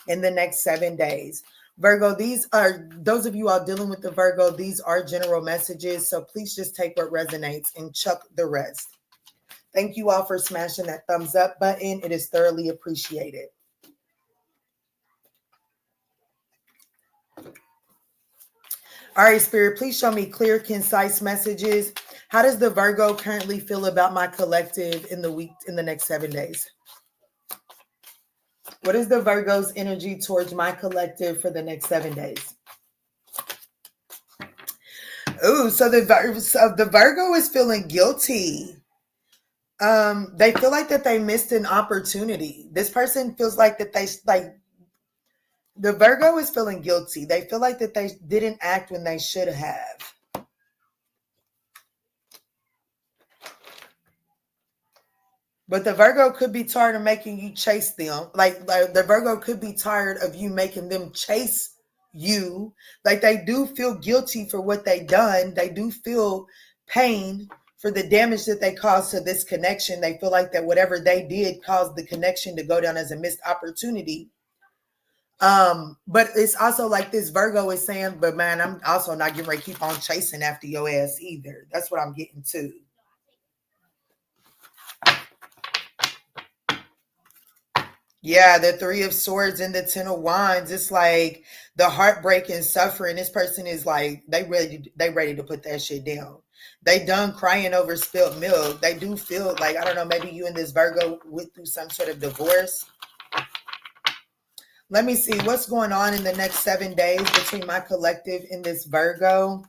in the next 7 days. Virgo, these are, those of you all dealing with the Virgo, these are general messages. So please just take what resonates and chuck the rest. Thank you all for smashing that thumbs up button. It is thoroughly appreciated. All right, Spirit, please show me clear, concise messages. How does the Virgo currently feel about my collective in the next 7 days? What is the Virgo's energy towards my collective for the next 7 days? Ooh, so the Virgo is feeling guilty. They feel like that they missed an opportunity. This person feels like that the Virgo is feeling guilty. They feel like that they didn't act when they should have. But the Virgo could be tired of making you chase them. Like the Virgo could be tired of you making them chase you. Like they do feel guilty for what they done. They do feel pain for the damage that they caused to this connection. They feel like that whatever they did caused the connection to go down as a missed opportunity. But it's also like this Virgo is saying, but man, I'm also not getting ready to keep on chasing after your ass either. That's what I'm getting to. Yeah, the Three of Swords and the Ten of Wands. It's like the heartbreak and suffering. This person is like they ready to put that shit down. They done crying over spilled milk. They do feel like, I don't know, maybe you and this Virgo went through some sort of divorce. Let me see what's going on in the next 7 days between my collective and this Virgo.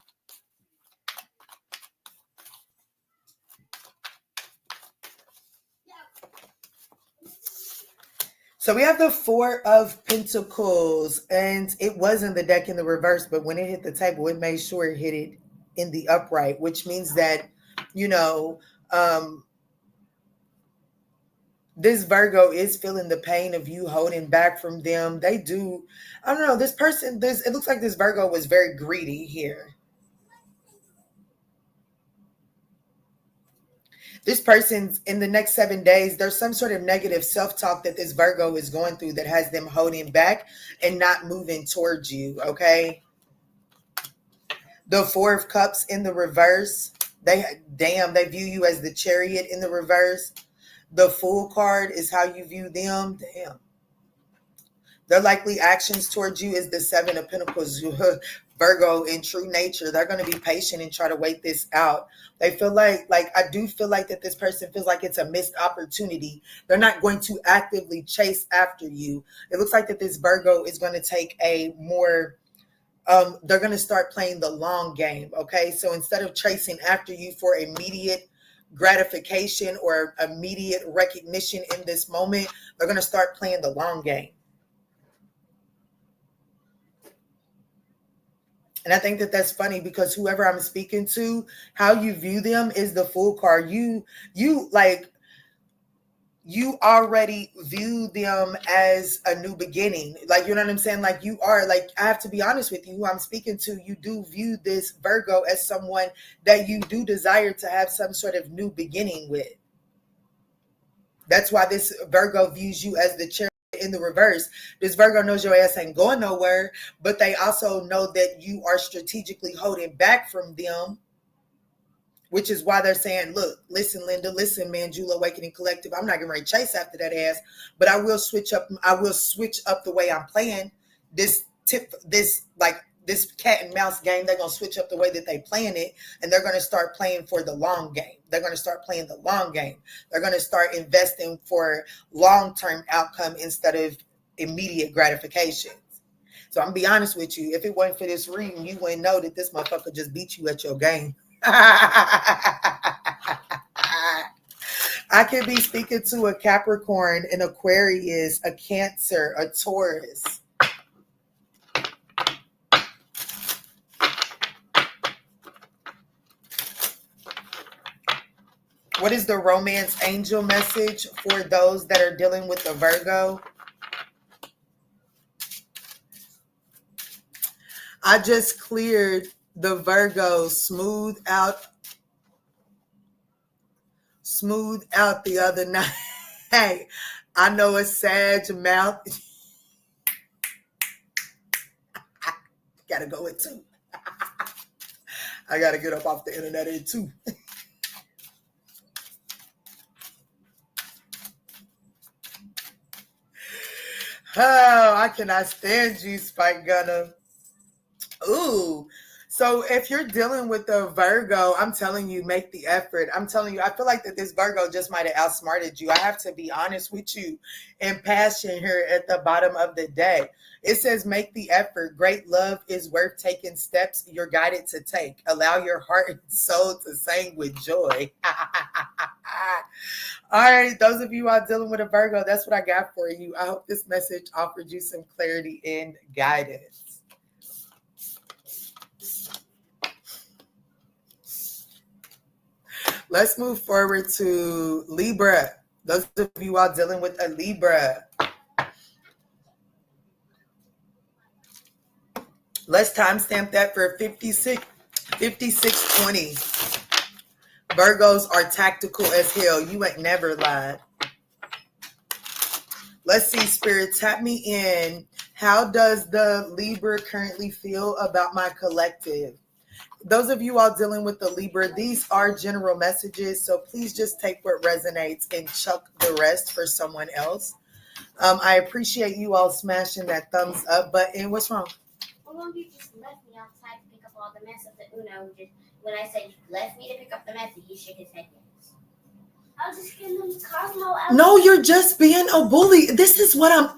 So we have the Four of Pentacles, and it was in the deck in the reverse, but when it hit the table, it made sure it hit it in the upright, which means that, you know, this Virgo is feeling the pain of you holding back from them. They do. I don't know. This person, it looks like this Virgo was very greedy here. This person's in the next 7 days, there's some sort of negative self-talk that this Virgo is going through that has them holding back and not moving towards you, okay? The Four of Cups in the reverse, they view you as the Chariot in the reverse. The Fool card is how you view them. Damn. Their likely actions towards you is the Seven of Pentacles. Virgo, in true nature, they're going to be patient and try to wait this out. They feel like I do feel like that this person feels like it's a missed opportunity. They're not going to actively chase after you. It looks like that this Virgo is going to take a more, they're going to start playing the long game, okay? So instead of chasing after you for immediate gratification or immediate recognition in this moment, they're going to start playing the long game. And I think that that's funny because whoever I'm speaking to, how you view them is the Fool card. You already view them as a new beginning. Like, you know what I'm saying? Like you are, like, I have to be honest with you, who I'm speaking to, you do view this Virgo as someone that you do desire to have some sort of new beginning with. That's why this Virgo views you as the Chariot in the reverse. This Virgo knows your ass ain't going nowhere, but they also know that you are strategically holding back from them, which is why they're saying, look, listen, Linda, listen, ManjulaAwakening Collective, I'm not going to chase after that ass, but I will switch up the way I'm playing this cat and mouse game. They're going to switch up the way that they playing it, and they're going to start playing for the long game. They're going to start playing the long game. They're going to start investing for long-term outcome instead of immediate gratification. So I'm going to be honest with you. If it wasn't for this reading, you wouldn't know that this motherfucker just beat you at your game. I could be speaking to a Capricorn, an Aquarius, a Cancer, a Taurus. What is the romance angel message for those that are dealing with the Virgo? I just cleared the Virgo smooth out the other night. Hey, I know a Sag mouth. Gotta go it too. I gotta get up off the internet in too. Oh, I cannot stand you, Spike Gunner. Ooh, So if you're dealing with a Virgo, I'm telling you, make the effort. I'm telling you, I feel like that this Virgo just might have outsmarted you. I have to be honest with you and passion here at the bottom of the day. It says, make the effort. Great love is worth taking steps you're guided to take. Allow your heart and soul to sing with joy. All right, those of you out dealing with a Virgo, that's what I got for you. I hope this message offered you some clarity and guidance. Let's move forward to Libra. Those of you all dealing with a Libra. Let's timestamp that for 5620. Virgos are tactical as hell. You ain't never lied. Let's see, Spirit, tap me in. How does the Libra currently feel about my collective? Those of you all dealing with the Libra, these are general messages, so please just take what resonates and chuck the rest for someone else. I appreciate you all smashing that thumbs up button. What's wrong? How long you just left me outside to pick up all the mess of the Uno? When I said you left me to pick up the mess, he shook his head yes. I was just getting them Cosmo out. No, you're just being a bully. This is what I'm...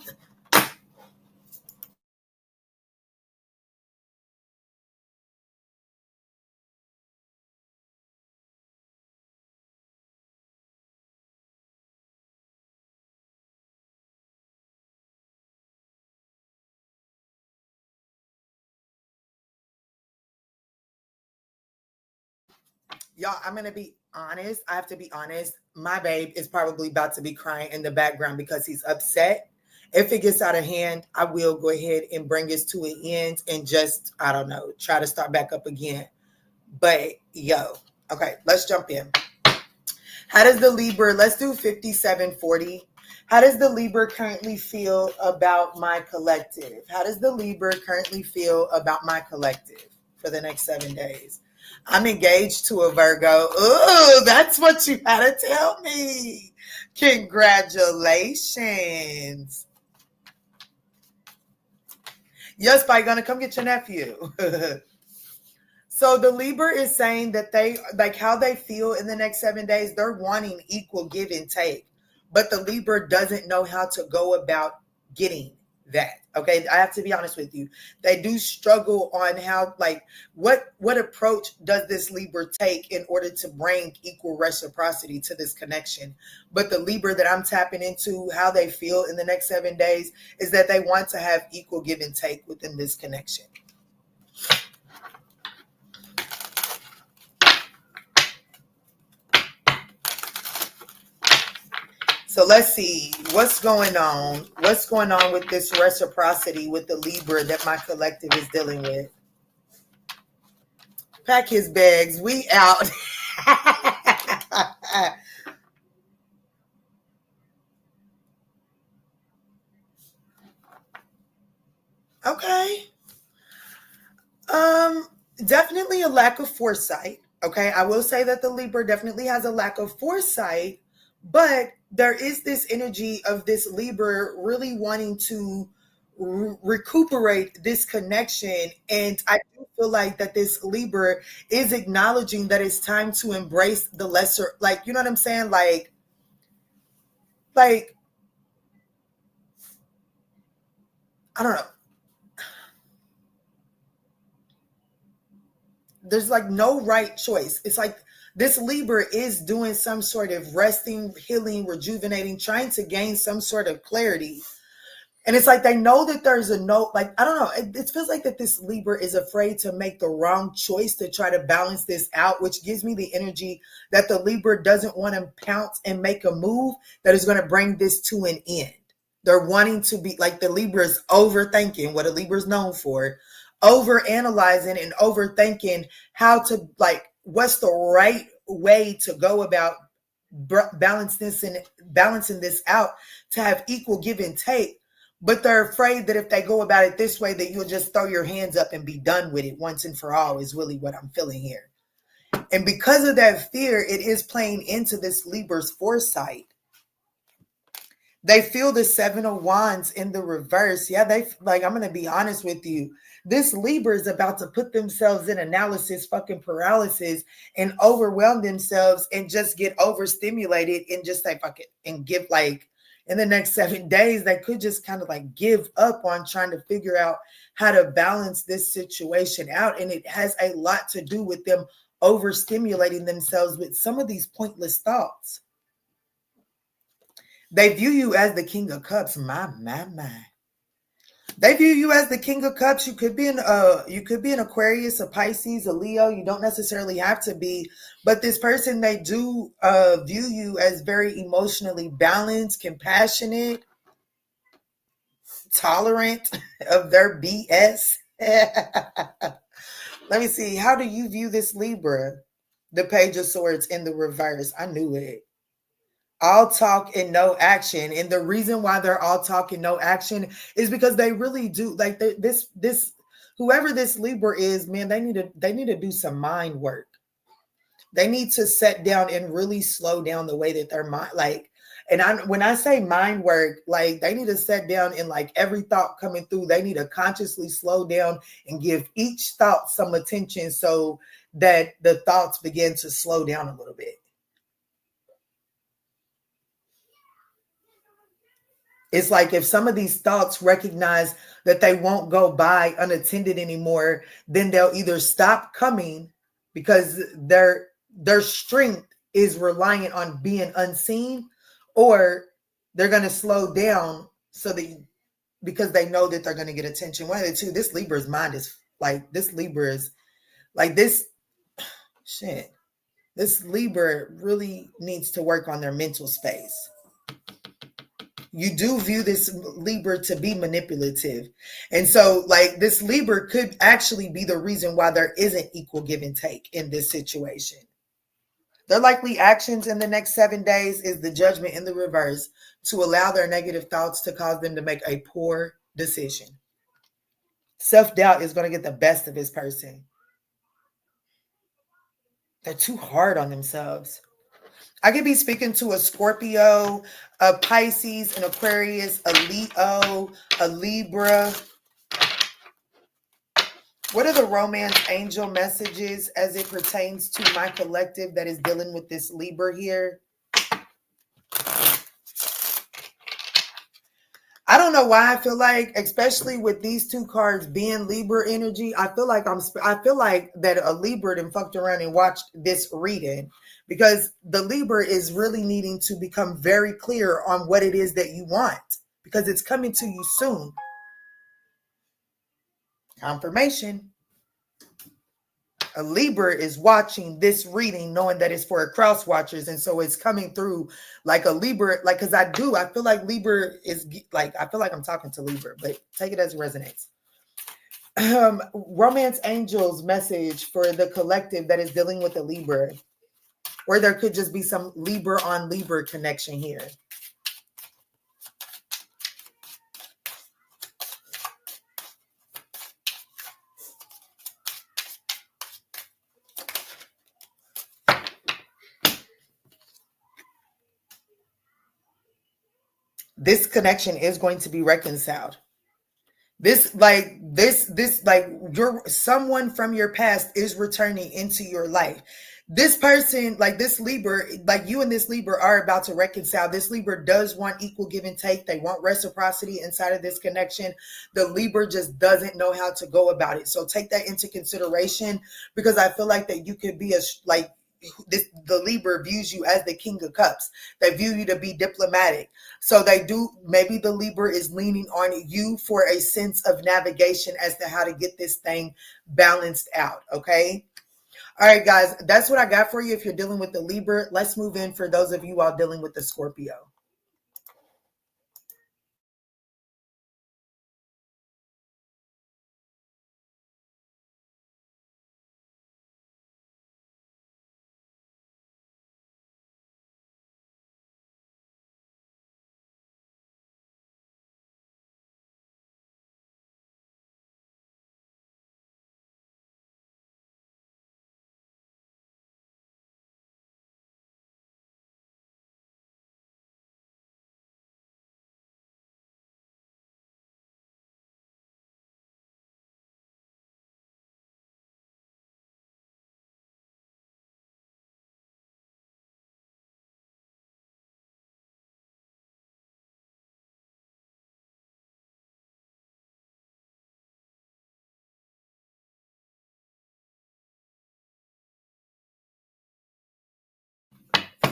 Y'all, I'm going to be honest. I have to be honest. My babe is probably about to be crying in the background because he's upset. If it gets out of hand, I will go ahead and bring this to an end and just, I don't know, try to start back up again. But yo, okay, let's jump in. How does the Libra, let's do 5740. How does the Libra currently feel about my collective? How does the Libra currently feel about my collective for the next 7 days? I'm engaged to a Virgo. Ooh, that's what you had to tell me. Congratulations. Yes, by gonna come get your nephew. So the Libra is saying that they, like how they feel in the next 7 days, they're wanting equal give and take. But the Libra doesn't know how to go about getting that. Okay, I have to be honest with you. They do struggle on how, like, what approach does this Libra take in order to bring equal reciprocity to this connection? But the Libra that I'm tapping into, how they feel in the next 7 days, is that they want to have equal give and take within this connection. So let's see what's going on. What's going on with this reciprocity with the Libra that my collective is dealing with? Pack his bags. We out. Okay. Definitely a lack of foresight. Okay. I will say that the Libra definitely has a lack of foresight, but there is this energy of this Libra really wanting to recuperate this connection. And I do feel like that this Libra is acknowledging that it's time to embrace the lesser, like, you know what I'm saying? Like, I don't know. There's like no right choice. It's like this Libra is doing some sort of resting, healing, rejuvenating, trying to gain some sort of clarity. And it's like they know that there's a no, like, I don't know. It feels like that this Libra is afraid to make the wrong choice to try to balance this out, which gives me the energy that the Libra doesn't want to pounce and make a move that is going to bring this to an end. They're wanting to be like, the Libra is overthinking, what a Libra is known for, over analyzing and overthinking how to, like, what's the right way to go about balancing this out to have equal give and take. But they're afraid that if they go about it this way, that you'll just throw your hands up and be done with it once and for all, is really what I'm feeling here. And because of that fear, it is playing into this Libra's foresight. They feel the Seven of Wands in the reverse. Yeah, they like, I'm gonna be honest with you. This Libra is about to put themselves in analysis, fucking paralysis, and overwhelm themselves and just get overstimulated and just say fuck it and give like in the next 7 days, they could just kind of like give up on trying to figure out how to balance this situation out. And it has a lot to do with them overstimulating themselves with some of these pointless thoughts. They view you as the King of Cups. My. They view you as the King of Cups. You could be an Aquarius, a Pisces, a Leo. You don't necessarily have to be, but this person, they do view you as very emotionally balanced, compassionate, tolerant of their BS. Let me see. How do you view this Libra? The Page of Swords in the reverse. I knew it. All talk and no action. And the reason why they're all talk and no action is because they really do like this whoever this Libra is, man, they need to do some mind work. They need to sit down and really slow down the way that their mind like, and when I say mind work, like they need to sit down and like every thought coming through, they need to consciously slow down and give each thought some attention so that the thoughts begin to slow down a little bit. It's like if some of these thoughts recognize that they won't go by unattended anymore, then they'll either stop coming because their strength is reliant on being unseen, or they're going to slow down so that because they know that they're going to get attention. One of the two. This Libra's mind is like this Libra is like this shit. This Libra really needs to work on their mental space. You do view this Libra to be manipulative. And so like this Libra could actually be the reason why there isn't equal give and take in this situation. Their likely actions in the next 7 days is the Judgment in the reverse, to allow their negative thoughts to cause them to make a poor decision. Self-doubt is going to get the best of this person. They're too hard on themselves. I could be speaking to a Scorpio, a Pisces, an Aquarius, a Leo, a Libra. What are the romance angel messages as it pertains to my collective that is dealing with this Libra here? I don't know why I feel like, especially with these two cards being Libra energy, I feel like that a Libra done fucked around and watched this reading, because the Libra is really needing to become very clear on what it is that you want, because it's coming to you soon. Confirmation. A Libra is watching this reading knowing that it's for a cross watchers, and so it's coming through like a Libra, like, because I feel like Libra is like, I feel like I'm talking to Libra, but take it as it resonates. Romance angels message for the collective that is dealing with a Libra, or there could just be some Libra on Libra connection here. this connection is going to be reconciled. This your someone from your past is returning into your life. This person, like this Libra, like you and this Libra are about to reconcile. This Libra does want equal give and take. They want reciprocity inside of this connection. The Libra just doesn't know how to go about it. So take that into consideration, because I feel like that you could be the Libra views you as the King of Cups. They view you to be diplomatic. So maybe the Libra is leaning on you for a sense of navigation as to how to get this thing balanced out. Okay. All right, guys, that's what I got for you. If you're dealing with the Libra, let's move in for those of you all dealing with the Scorpio.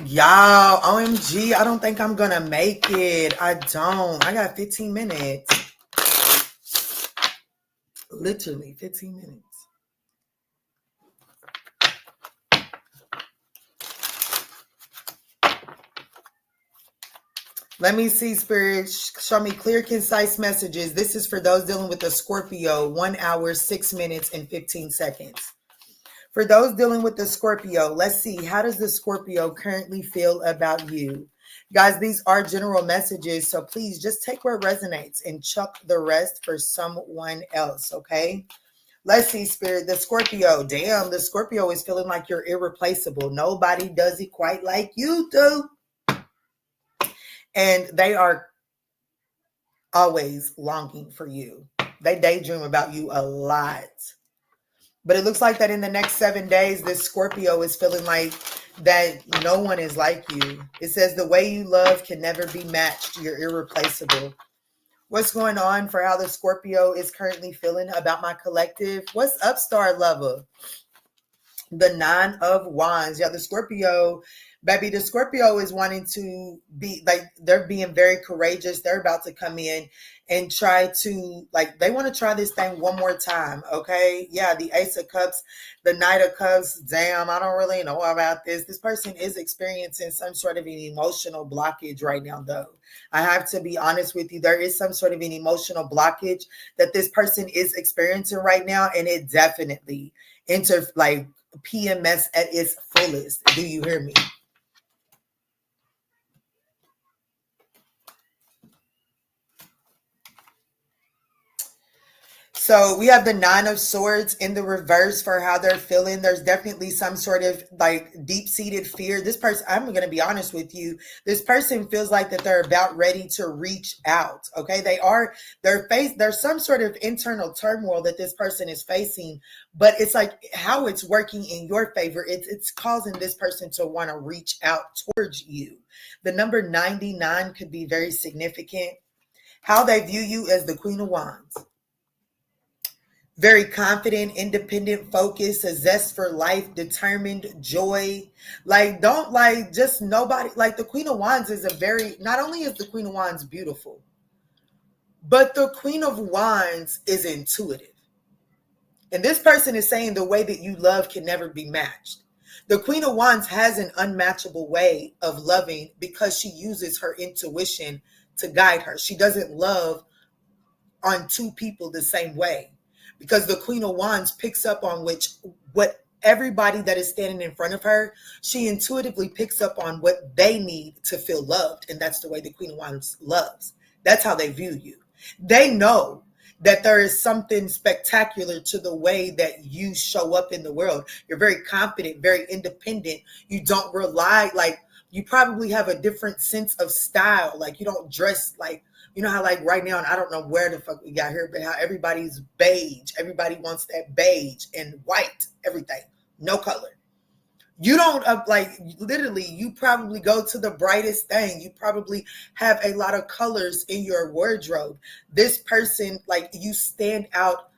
Y'all, OMG, I don't think I'm gonna make it. I don't. I got 15 minutes. Literally 15 minutes. Let me see, Spirit. Show me clear, concise messages. This is for those dealing with the Scorpio. 1 hour, 6 minutes, and 15 seconds. For those dealing with the Scorpio, let's see. How does the Scorpio currently feel about you? Guys, these are general messages, so please just take where it resonates and chuck the rest for someone else, okay? Let's see, Spirit. The Scorpio. Damn, the Scorpio is feeling like you're irreplaceable. Nobody does it quite like you do. And they are always longing for you. They daydream about you a lot. But it looks like that in the next 7 days, this Scorpio is feeling like that no one is like you. It says the way you love can never be matched. You're irreplaceable. What's going on for how the Scorpio is currently feeling about my collective? What's up, Star Lover? The 9 of Wands. Yeah, the Scorpio, baby, the Scorpio is wanting to be like, they're being very courageous. They're about to come in and try to, like, they want to try this thing one more time. Okay. Yeah. The Ace of Cups, the Knight of Cups. Damn, I don't really know about this. This person is experiencing some sort of an emotional blockage right now, though. I have to be honest with you. There is some sort of an emotional blockage that this person is experiencing right now. And it definitely like PMS at its fullest. Do you hear me? So we have the 9 of Swords in the reverse for how they're feeling. There's definitely some sort of like deep-seated fear. This person, I'm going to be honest with you. This person feels like that they're about ready to reach out. Okay. There's some sort of internal turmoil that this person is facing, but it's like how it's working in your favor. It's causing this person to want to reach out towards you. The number 99 could be very significant. How they view you as the Queen of Wands. Very confident, independent, focused, a zest for life, determined, joy. Like, don't like just nobody. Like the Queen of Wands is not only is the Queen of Wands beautiful, but the Queen of Wands is intuitive. And this person is saying the way that you love can never be matched. The Queen of Wands has an unmatchable way of loving because she uses her intuition to guide her. She doesn't love on two people the same way. Because the Queen of Wands picks up on what everybody that is standing in front of her, she intuitively picks up on what they need to feel loved. And that's the way the Queen of Wands loves. That's how they view you. They know that there is something spectacular to the way that you show up in the world. You're very confident, very independent. You don't rely, like, you probably have a different sense of style. Like, you don't dress like, you know how like right now, and I don't know where the fuck we got here, but how everybody's beige. Everybody wants that beige and white, everything, no color. You don't like literally, you probably go to the brightest thing. You probably have a lot of colors in your wardrobe. This person, like you stand out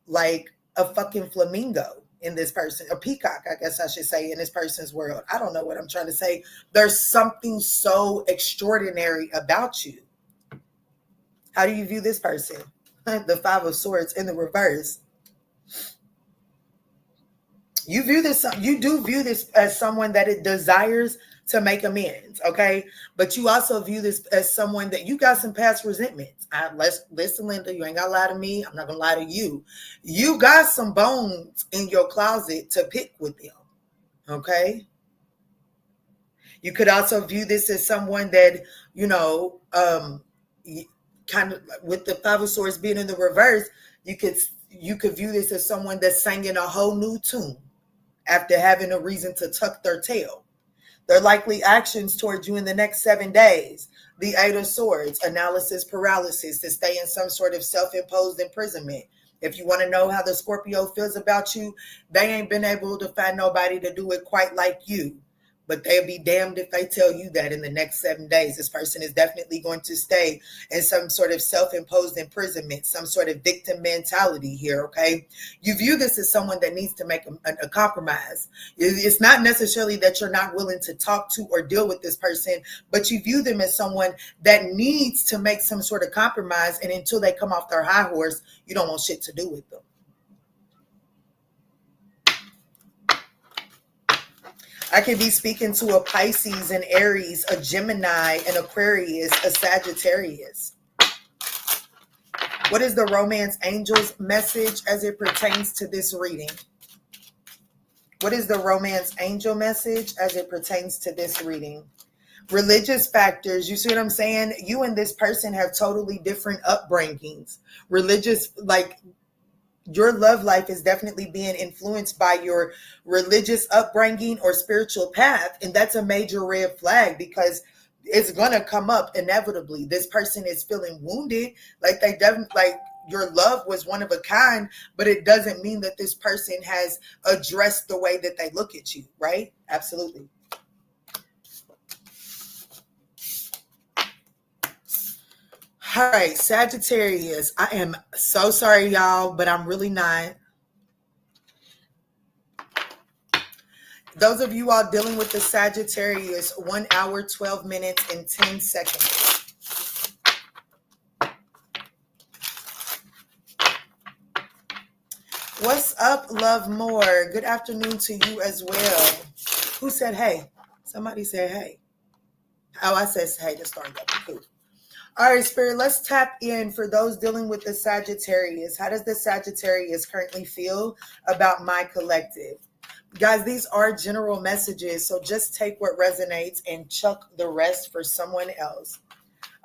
like a fucking flamingo in this person, a peacock, I guess I should say, in this person's world. I don't know what I'm trying to say. There's something so extraordinary about you. How do you view this person? The 5 of Swords in the reverse. You do view this as someone that it desires to make amends, okay? But you also view this as someone that you got some past resentments. Listen, Linda, you ain't got to lie to me. I'm not going to lie to you. You got some bones in your closet to pick with them, okay? You could also view this as someone that, kind of with the 5 of Swords being in the reverse, you could view this as someone that's singing a whole new tune after having a reason to tuck their tail. Their likely actions towards you in the next 7 days. The 8 of Swords, analysis paralysis, to stay in some sort of self-imposed imprisonment. If you want to know how the Scorpio feels about you, they ain't been able to find nobody to do it quite like you. But they'll be damned if they tell you that in the next 7 days. This person is definitely going to stay in some sort of self-imposed imprisonment, some sort of victim mentality here, okay? You view this as someone that needs to make a compromise. It's not necessarily that you're not willing to talk to or deal with this person, but you view them as someone that needs to make some sort of compromise, and until they come off their high horse, you don't want shit to do with them. I could be speaking to a Pisces, an Aries, a Gemini, an Aquarius, a Sagittarius. What is the romance angel's message as it pertains to this reading? What is the romance angel message as it pertains to this reading? Religious factors, you see what I'm saying? You and this person have totally different upbringings. Religious, like, your love life is definitely being influenced by your religious upbringing or spiritual path. And that's a major red flag, because it's going to come up inevitably. This person is feeling wounded, like they definitely, like your love was one of a kind, but it doesn't mean that this person has addressed the way that they look at you, right? Absolutely. All right, Sagittarius. I am so sorry, y'all, but I'm really not. Those of you all dealing with the Sagittarius, 1 hour, 12 minutes, and 10 seconds. What's up, Love More? Good afternoon to you as well. Who said hey? Somebody said hey. Oh, I said hey to start that. Cool. All right, Spirit, let's tap in for those dealing with the Sagittarius. How does the Sagittarius currently feel about my collective? Guys, these are general messages, so just take what resonates and chuck the rest for someone else.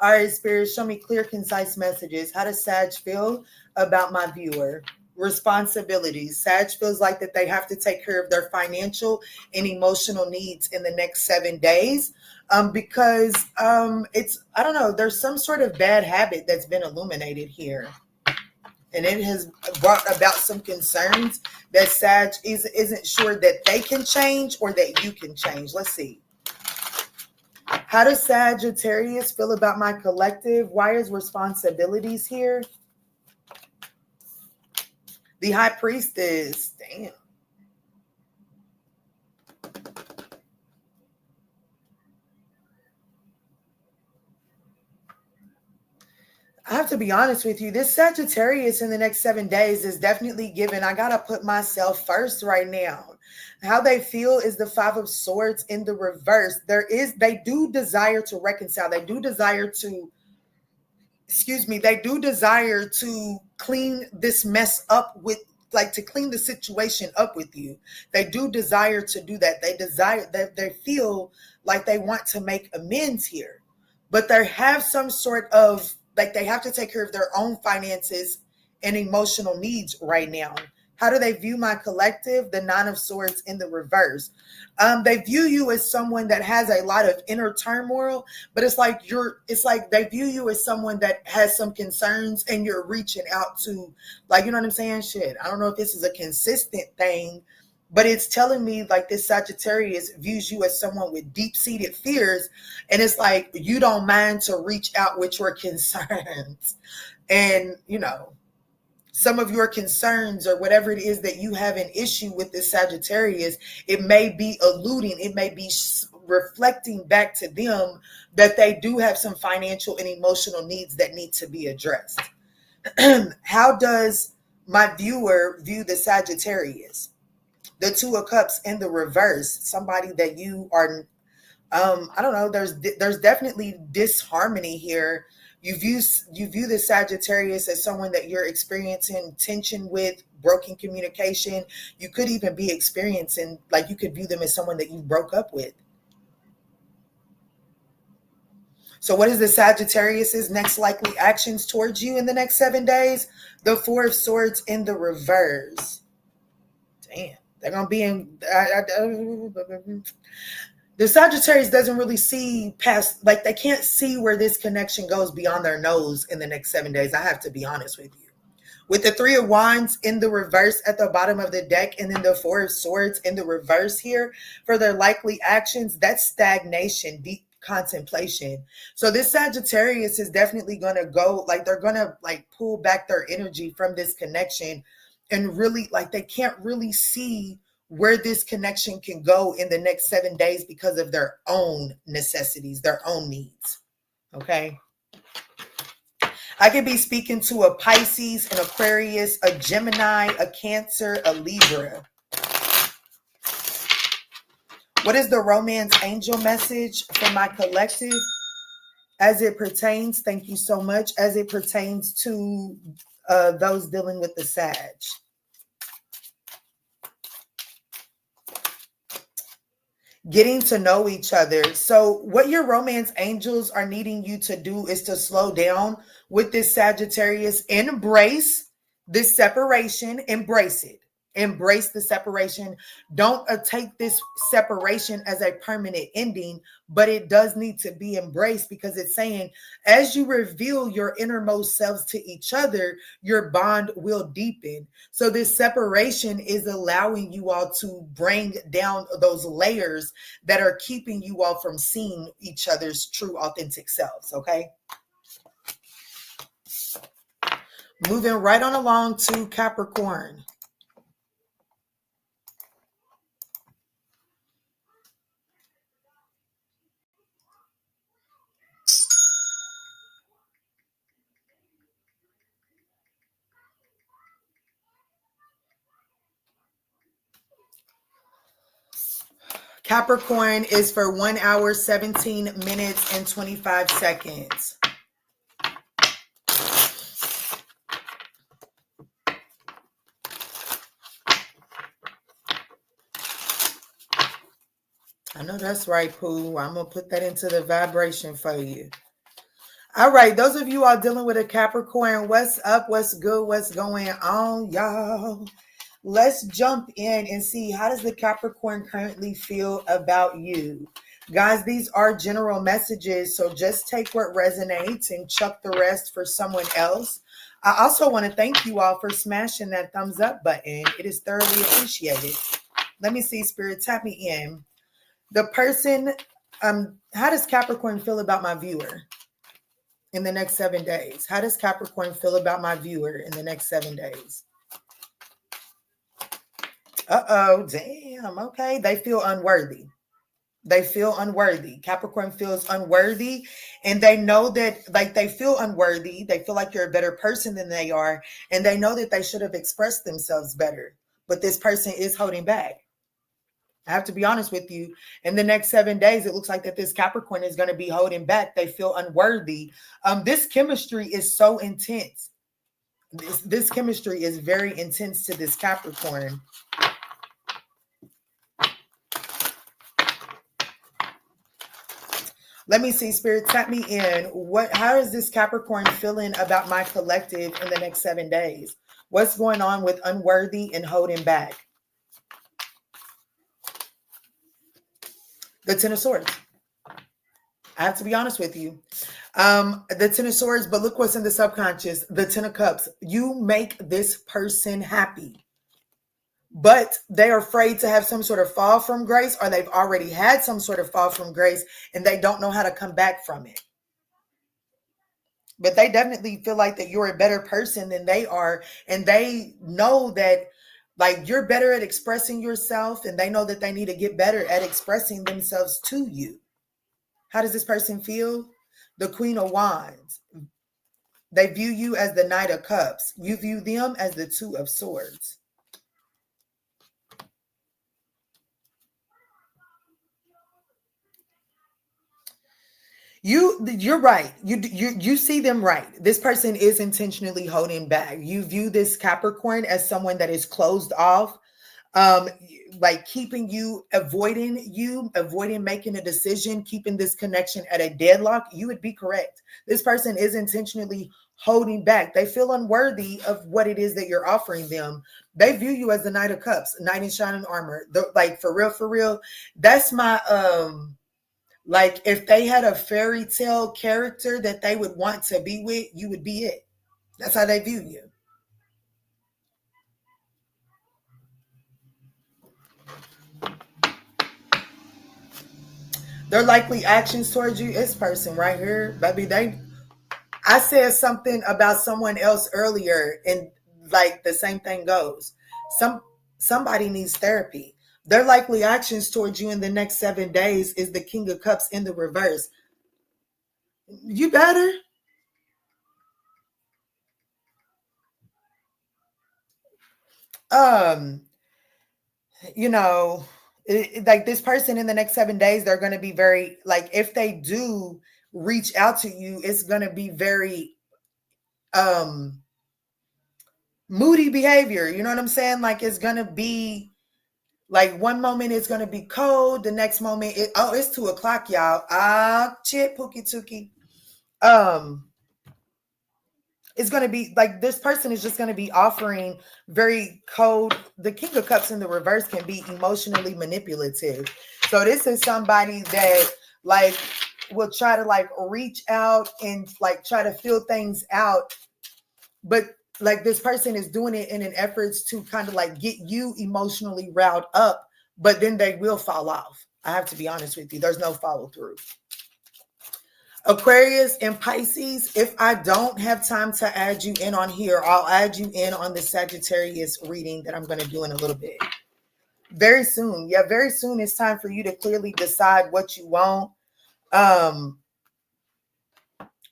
All right, Spirit, show me clear, concise messages. How does Sag feel about my viewer? Responsibilities. Sag feels like that they have to take care of their financial and emotional needs in the next 7 days. Because it's, I don't know, there's some sort of bad habit that's been illuminated here. And it has brought about some concerns that Sag isn't sure that they can change or that you can change. Let's see. How does Sagittarius feel about my collective? Why is responsibilities here? The High Priestess. Damn. I have to be honest with you. This Sagittarius in the next 7 days is definitely given. I got to put myself first right now. How they feel is the 5 of Swords in the reverse. They do desire to reconcile. They do desire to, they do desire to clean this mess up with, like, to clean the situation up with you. They do desire to do that. They feel like they want to make amends here, but they have some sort of, like, they have to take care of their own finances and emotional needs right now. How do they view my collective? The 9 of Swords in the reverse. They view you as someone that has a lot of inner turmoil, but it's like they view you as someone that has some concerns and you're reaching out to, like, you know what I'm saying? Shit. I don't know if this is a consistent thing, but it's telling me like this Sagittarius views you as someone with deep-seated fears. And it's like, you don't mind to reach out with your concerns. And, you know, some of your concerns or whatever it is that you have an issue with this Sagittarius, it may be alluding, it may be reflecting back to them that they do have some financial and emotional needs that need to be addressed. How does my viewer view the Sagittarius? The 2 of Cups in the reverse. Somebody that you are, I don't know, there's definitely disharmony here. You view the Sagittarius as someone that you're experiencing tension with, broken communication. You could even be experiencing, like, you could view them as someone that you broke up with. So what is the Sagittarius's next likely actions towards you in the next 7 days? The 4 of Swords in the reverse. Damn, they're going to be in... The Sagittarius doesn't really see past, like, they can't see where this connection goes beyond their nose in the next 7 days. I have to be honest with you. With the Three of Wands in the reverse at the bottom of the deck, and then the Four of Swords in the reverse here for their likely actions, that's stagnation, deep contemplation. So this Sagittarius is definitely going to go, like they're going to like pull back their energy from this connection, and really like they can't really see where this connection can go in the next 7 days because of their own necessities, their own needs. Okay. I could be speaking to a Pisces, an Aquarius, a Gemini, a Cancer, a Libra. What is the romance angel message for my collective as it pertains? Thank you so much. As it pertains to those dealing with the Sag. Getting to know each other. So what your romance angels are needing you to do is to slow down with this Sagittarius. Embrace this separation. Embrace it. Embrace the separation. Don't take this separation as a permanent ending, but it does need to be embraced, because it's saying as you reveal your innermost selves to each other, your bond will deepen. So this separation is allowing you all to bring down those layers that are keeping you all from seeing each other's true, authentic selves. Okay. Moving right on along to Capricorn. Capricorn is for 1 hour, 17 minutes, and 25 seconds. I know that's right, Pooh. I'm going to put that into the vibration for you. All right. Those of you all dealing with a Capricorn, what's up? What's good? What's going on, y'all? Let's jump in and see, how does the Capricorn currently feel about you? Guys, these are general messages, so just take what resonates and chuck the rest for someone else. I also want to thank you all for smashing that thumbs up button. It is thoroughly appreciated. Let me see, Spirit, tap me in. The person, how does Capricorn feel about my viewer in the next 7 days? How does Capricorn feel about my viewer in the next 7 days? Uh-oh, damn, okay. They feel unworthy. They feel unworthy. Capricorn feels unworthy, and they know that, like, they feel unworthy. They feel like you're a better person than they are, and they know that they should have expressed themselves better, but this person is holding back. I have to be honest with you. In the next 7 days, it looks like that this Capricorn is going to be holding back. They feel unworthy. This chemistry is so intense. This chemistry is very intense to this Capricorn. Let me see, Spirit, tap me in. How is this Capricorn feeling about my collective in the next 7 days? What's going on with unworthy and holding back? The Ten of Swords. I have to be honest with you. The Ten of Swords, but look what's in the subconscious. The Ten of Cups. You make this person happy, but they're afraid to have some sort of fall from grace, or they've already had some sort of fall from grace and they don't know how to come back from it. But they definitely feel like that you're a better person than they are, and they know that, like, you're better at expressing yourself, and they know that they need to get better at expressing themselves to you. How does this person feel? The Queen of Wands. They view you as the Knight of Cups. You view them as the Two of Swords. You're right. You see them right. This person is intentionally holding back. You view this Capricorn as someone that is closed off, like keeping you, avoiding making a decision, keeping this connection at a deadlock. You would be correct. This person is intentionally holding back. They feel unworthy of what it is that you're offering them. They view you as the Knight of Cups, knight in shining armor. Like, for real. That's my like, if they had a fairy tale character that they would want to be with, you would be it. That's how they view you. Their likely actions towards you, this person right here, baby, I said something about someone else earlier, and like the same thing goes. Somebody needs therapy. Their likely actions towards you in the next 7 days is the King of Cups in the reverse. You better. You know, like this person in the next 7 days, they're going to be very, like, if they do reach out to you, it's going to be very moody behavior. You know what I'm saying? Like, it's going to be like one moment it's going to be cold, the next moment it's 2:00, y'all. Chit pookie tookie. It's going to be like this person is just going to be offering very cold. The King of Cups in the reverse can be emotionally manipulative. So this is somebody that like will try to like reach out and like try to feel things out. But like this person is doing it in an effort to kind of like get you emotionally riled up, but then they will fall off. I have to be honest with you. There's no follow through. Aquarius and Pisces, if I don't have time to add you in on here, I'll add you in on the Sagittarius reading that I'm going to do in a little bit. Very soon. Yeah, very soon it's time for you to clearly decide what you want.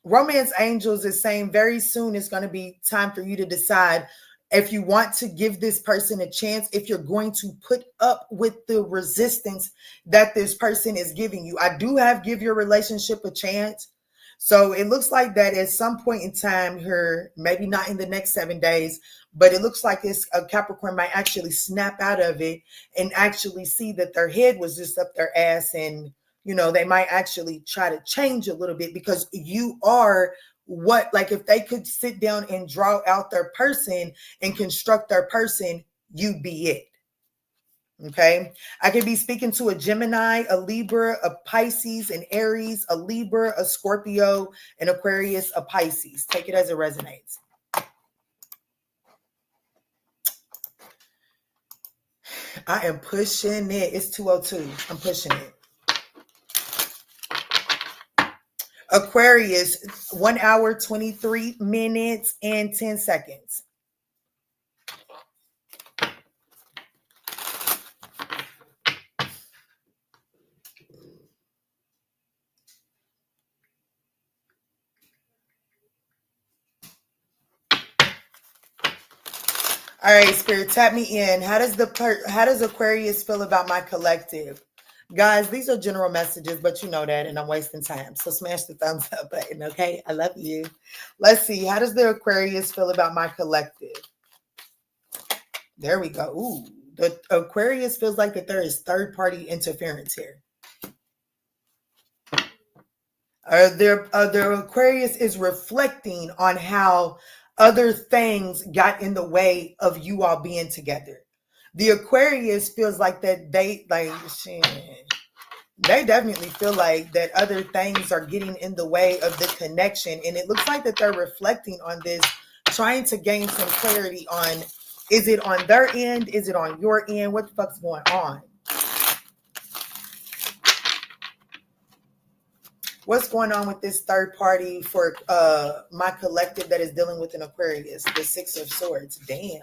Romance Angels is saying very soon it's going to be time for you to decide if you want to give this person a chance, if you're going to put up with the resistance that this person is giving you. I do have give your relationship a chance. So it looks like that at some point in time here, maybe not in the next 7 days, but it looks like it's a Capricorn might actually snap out of it and actually see that their head was just up their ass, and you know, they might actually try to change a little bit because you are what, like if they could sit down and draw out their person and construct their person, you be it. Okay. I could be speaking to a Gemini, a Libra, a Pisces, an Aries, a Libra, a Scorpio, an Aquarius, a Pisces. Take it as it resonates. I am pushing it. It's 2:02. I'm pushing it. Aquarius, 1 hour, 23 minutes, and 10 seconds. All right, Spirit, tap me in. How does Aquarius feel about my collective? Guys, these are general messages, but you know that, and I'm wasting time. So smash the thumbs up button, okay? I love you. Let's see. How does the Aquarius feel about my collective? There we go. Ooh, the Aquarius feels like that there is third-party interference here. The Aquarius is reflecting on how other things got in the way of you all being together. The Aquarius feels like that they definitely feel like that other things are getting in the way of the connection. And it looks like that they're reflecting on this, trying to gain some clarity on, is it on their end? Is it on your end? What the fuck's going on? What's going on with this third party for my collective that is dealing with an Aquarius? The Six of Swords. Damn.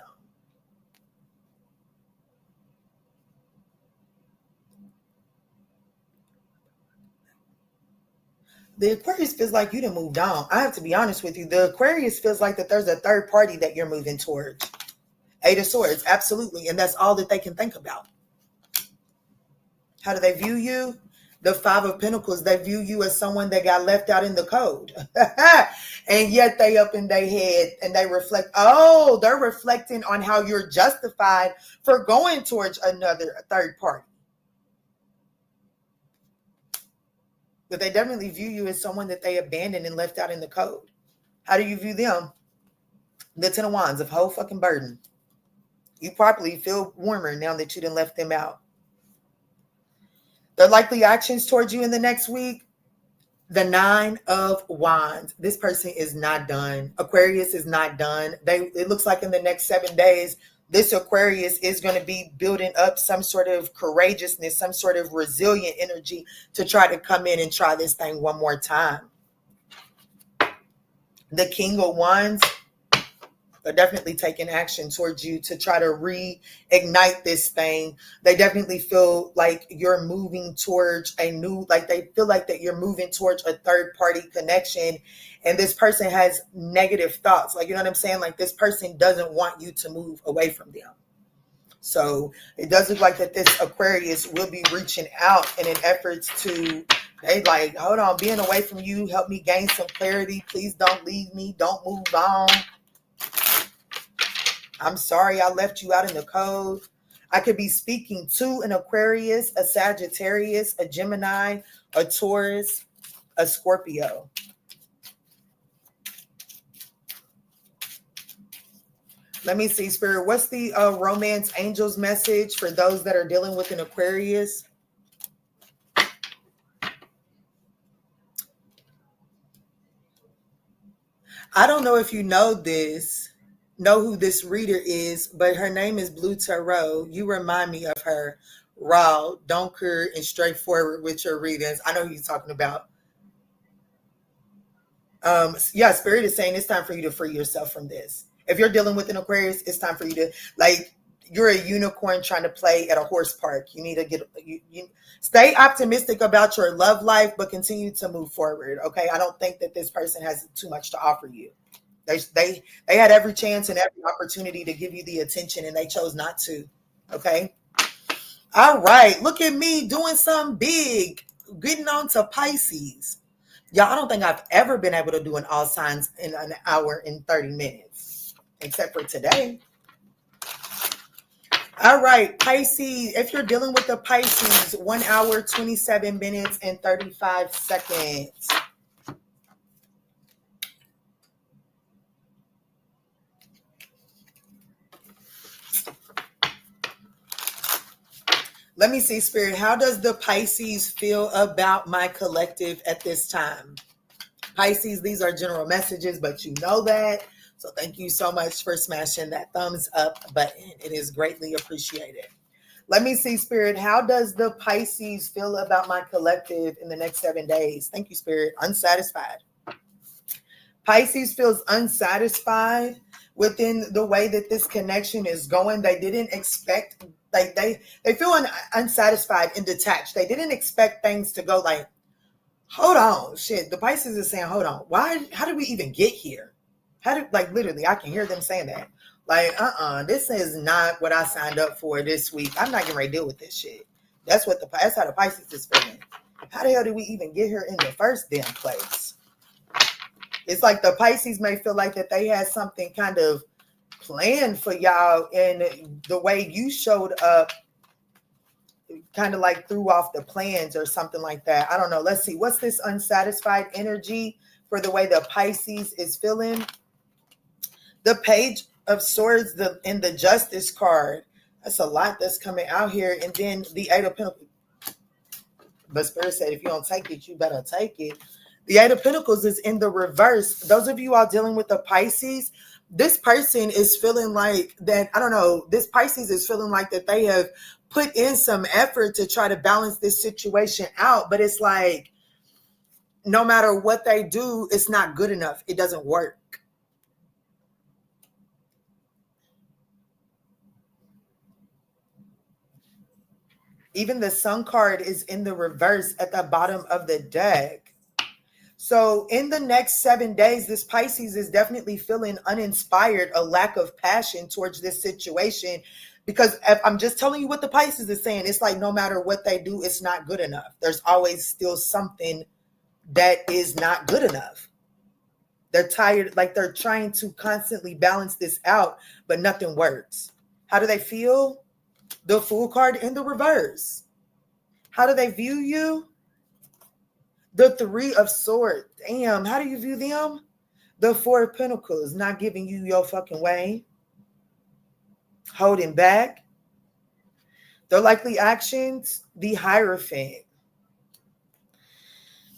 The Aquarius feels like you done moved on. I have to be honest with you. The Aquarius feels like that there's a third party that you're moving towards. Eight of Swords. Absolutely. And that's all that they can think about. How do they view you? The Five of Pentacles, they view you as someone that got left out in the cold. And yet they up in their head and they reflect. Oh, they're reflecting on how you're justified for going towards another third party. But they definitely view you as someone that they abandoned and left out in the cold. How do you view them? The Ten of Wands, of whole fucking burden. You probably feel warmer now that you done left them out. Their likely actions towards you in the next week, the Nine of Wands. This person is not done. Aquarius is not done. It looks like in the next 7 days, this Aquarius is going to be building up some sort of courageousness, some sort of resilient energy to try to come in and try this thing one more time. The King of Wands are definitely taking action towards you to try to reignite this thing. They definitely feel like you're moving towards a new, like they feel like that you're moving towards a third party connection. And this person has negative thoughts. Like, you know what I'm saying? Like this person doesn't want you to move away from them. So it does look like that this Aquarius will be reaching out in an effort to, they like, hold on, being away from you, help me gain some clarity. Please don't leave me. Don't move on. I'm sorry I left you out in the cold. I could be speaking to an Aquarius, a Sagittarius, a Gemini, a Taurus, a Scorpio. Let me see, Spirit. What's the romance angels message for those that are dealing with an Aquarius? I don't know if you know who this reader is, but her name is Blue Tarot. You remind me of her. Raw, don't care, and straightforward with your readings. I know who you're talking about. Yeah, Spirit is saying it's time for you to free yourself from this. If you're dealing with an Aquarius, it's time for you to, like, you're a unicorn trying to play at a horse park. You need to get, you stay optimistic about your love life, but continue to move forward. Okay. I don't think that this person has too much to offer you. They had every chance and every opportunity to give you the attention and they chose not to. Okay. All right. Look at me doing something big, getting on to Pisces. Y'all, I don't think I've ever been able to do an all signs in an hour and 30 minutes, except for today. All right, Pisces, if you're dealing with the Pisces, 1 hour, 27 minutes, and 35 seconds. Let me see, Spirit. How does the Pisces feel about my collective at this time? Pisces, these are general messages, but you know that. So thank you so much for smashing that thumbs up button. It is greatly appreciated. Let me see, Spirit. How does the Pisces feel about my collective in the next 7 days? Thank you, Spirit. Unsatisfied. Pisces feels unsatisfied within the way that this connection is going. They didn't expect, like they feel unsatisfied and detached. They didn't expect things to go like, hold on, shit. The Pisces is saying, hold on. Why? How did we even get here? Like literally, I can hear them saying that. Like, this is not what I signed up for this week. I'm not getting ready to deal with this shit. That's how the Pisces is feeling. How the hell did we even get here in the first damn place? It's like the Pisces may feel like that they had something kind of planned for y'all, and the way you showed up kind of like threw off the plans or something like that. I don't know. Let's see. What's this unsatisfied energy for the way the Pisces is feeling? The Page of Swords and the Justice card. That's a lot that's coming out here. And then the Eight of Pentacles. But Spirit said, if you don't take it, you better take it. The Eight of Pentacles is in the reverse. Those of you all dealing with the Pisces, this person is feeling like that. I don't know. This Pisces is feeling like that they have put in some effort to try to balance this situation out. But it's like, no matter what they do, it's not good enough. It doesn't work. Even the Sun card is in the reverse at the bottom of the deck. So in the next 7 days, this Pisces is definitely feeling uninspired, a lack of passion towards this situation. Because if I'm just telling you what the Pisces is saying, it's like no matter what they do, it's not good enough. There's always still something that is not good enough. They're tired, like they're trying to constantly balance this out, but nothing works. How do they feel? The Fool card in the reverse. How do they view you? The Three of Swords. Damn, how do you view them? The Four of Pentacles, not giving you your fucking way. Holding back. Their likely actions, the Hierophant.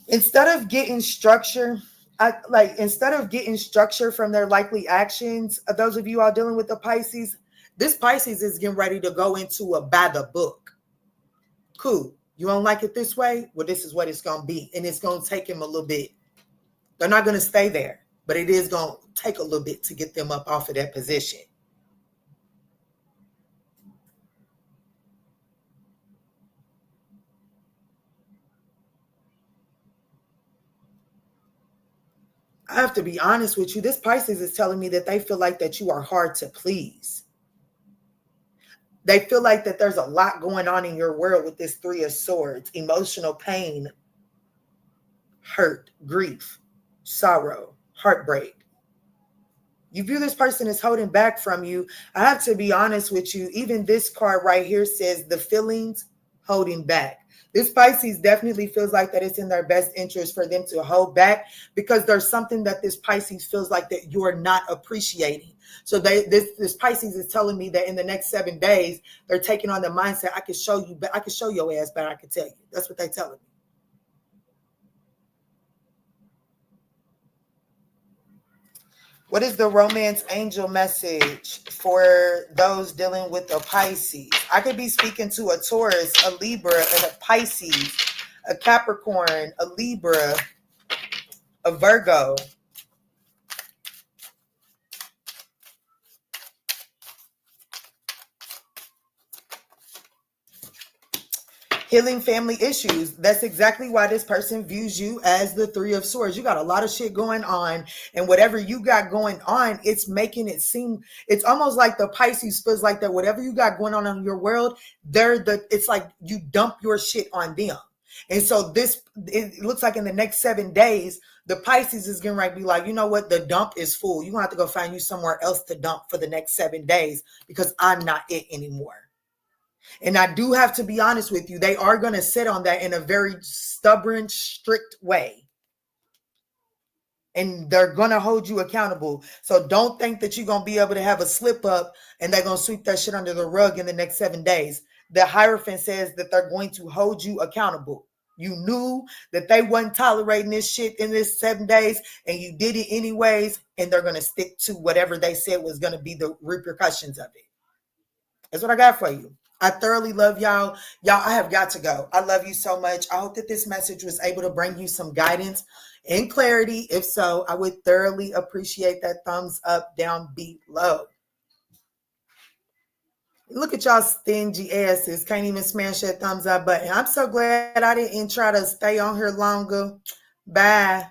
Instead of getting structure from their likely actions, those of you all dealing with the Pisces, This Pisces is getting ready to go into a by the book. Cool. You don't like it this way? Well, this is what it's going to be. And it's going to take him a little bit. They're not going to stay there, but it is going to take a little bit to get them up off of that position. I have to be honest with you. This Pisces is telling me that they feel like that you are hard to please. They feel like that there's a lot going on in your world with this Three of Swords. Emotional pain, hurt, grief, sorrow, heartbreak. You view this person as holding back from you. I have to be honest with you. Even this card right here says the feelings holding back. This Pisces definitely feels like that it's in their best interest for them to hold back because there's something that this Pisces feels like that you're not appreciating. So this Pisces is telling me that in the next 7 days, they're taking on the mindset, I can show you, but I can show your ass, but I can tell you. That's what they're telling me. What is the romance angel message for those dealing with a Pisces? I could be speaking to a Taurus, a Libra, and a Pisces, a Capricorn, a Libra, a Virgo. Healing family issues. That's exactly why this person views you as the Three of Swords. You got a lot of shit going on, and whatever you got going on, it's making it seem, it's almost like the Pisces feels like that whatever you got going on in your world, it's like you dump your shit on them. And so it looks like in the next 7 days, the Pisces is getting ready to be like, you know what? The dump is full. You're going to have to go find you somewhere else to dump for the next 7 days because I'm not it anymore. And I do have to be honest with you, they are going to sit on that in a very stubborn, strict way. And they're going to hold you accountable. So don't think that you're going to be able to have a slip up and they're going to sweep that shit under the rug in the next 7 days. The Hierophant says that they're going to hold you accountable. You knew that they wasn't tolerating this shit in this 7 days and you did it anyways. And they're going to stick to whatever they said was going to be the repercussions of it. That's what I got for you. I thoroughly love y'all. Y'all, I have got to go. I love you so much. I hope that this message was able to bring you some guidance and clarity. If so, I would thoroughly appreciate that thumbs up down below. Look at y'all stingy asses. Can't even smash that thumbs up button. I'm so glad I didn't try to stay on here longer. Bye.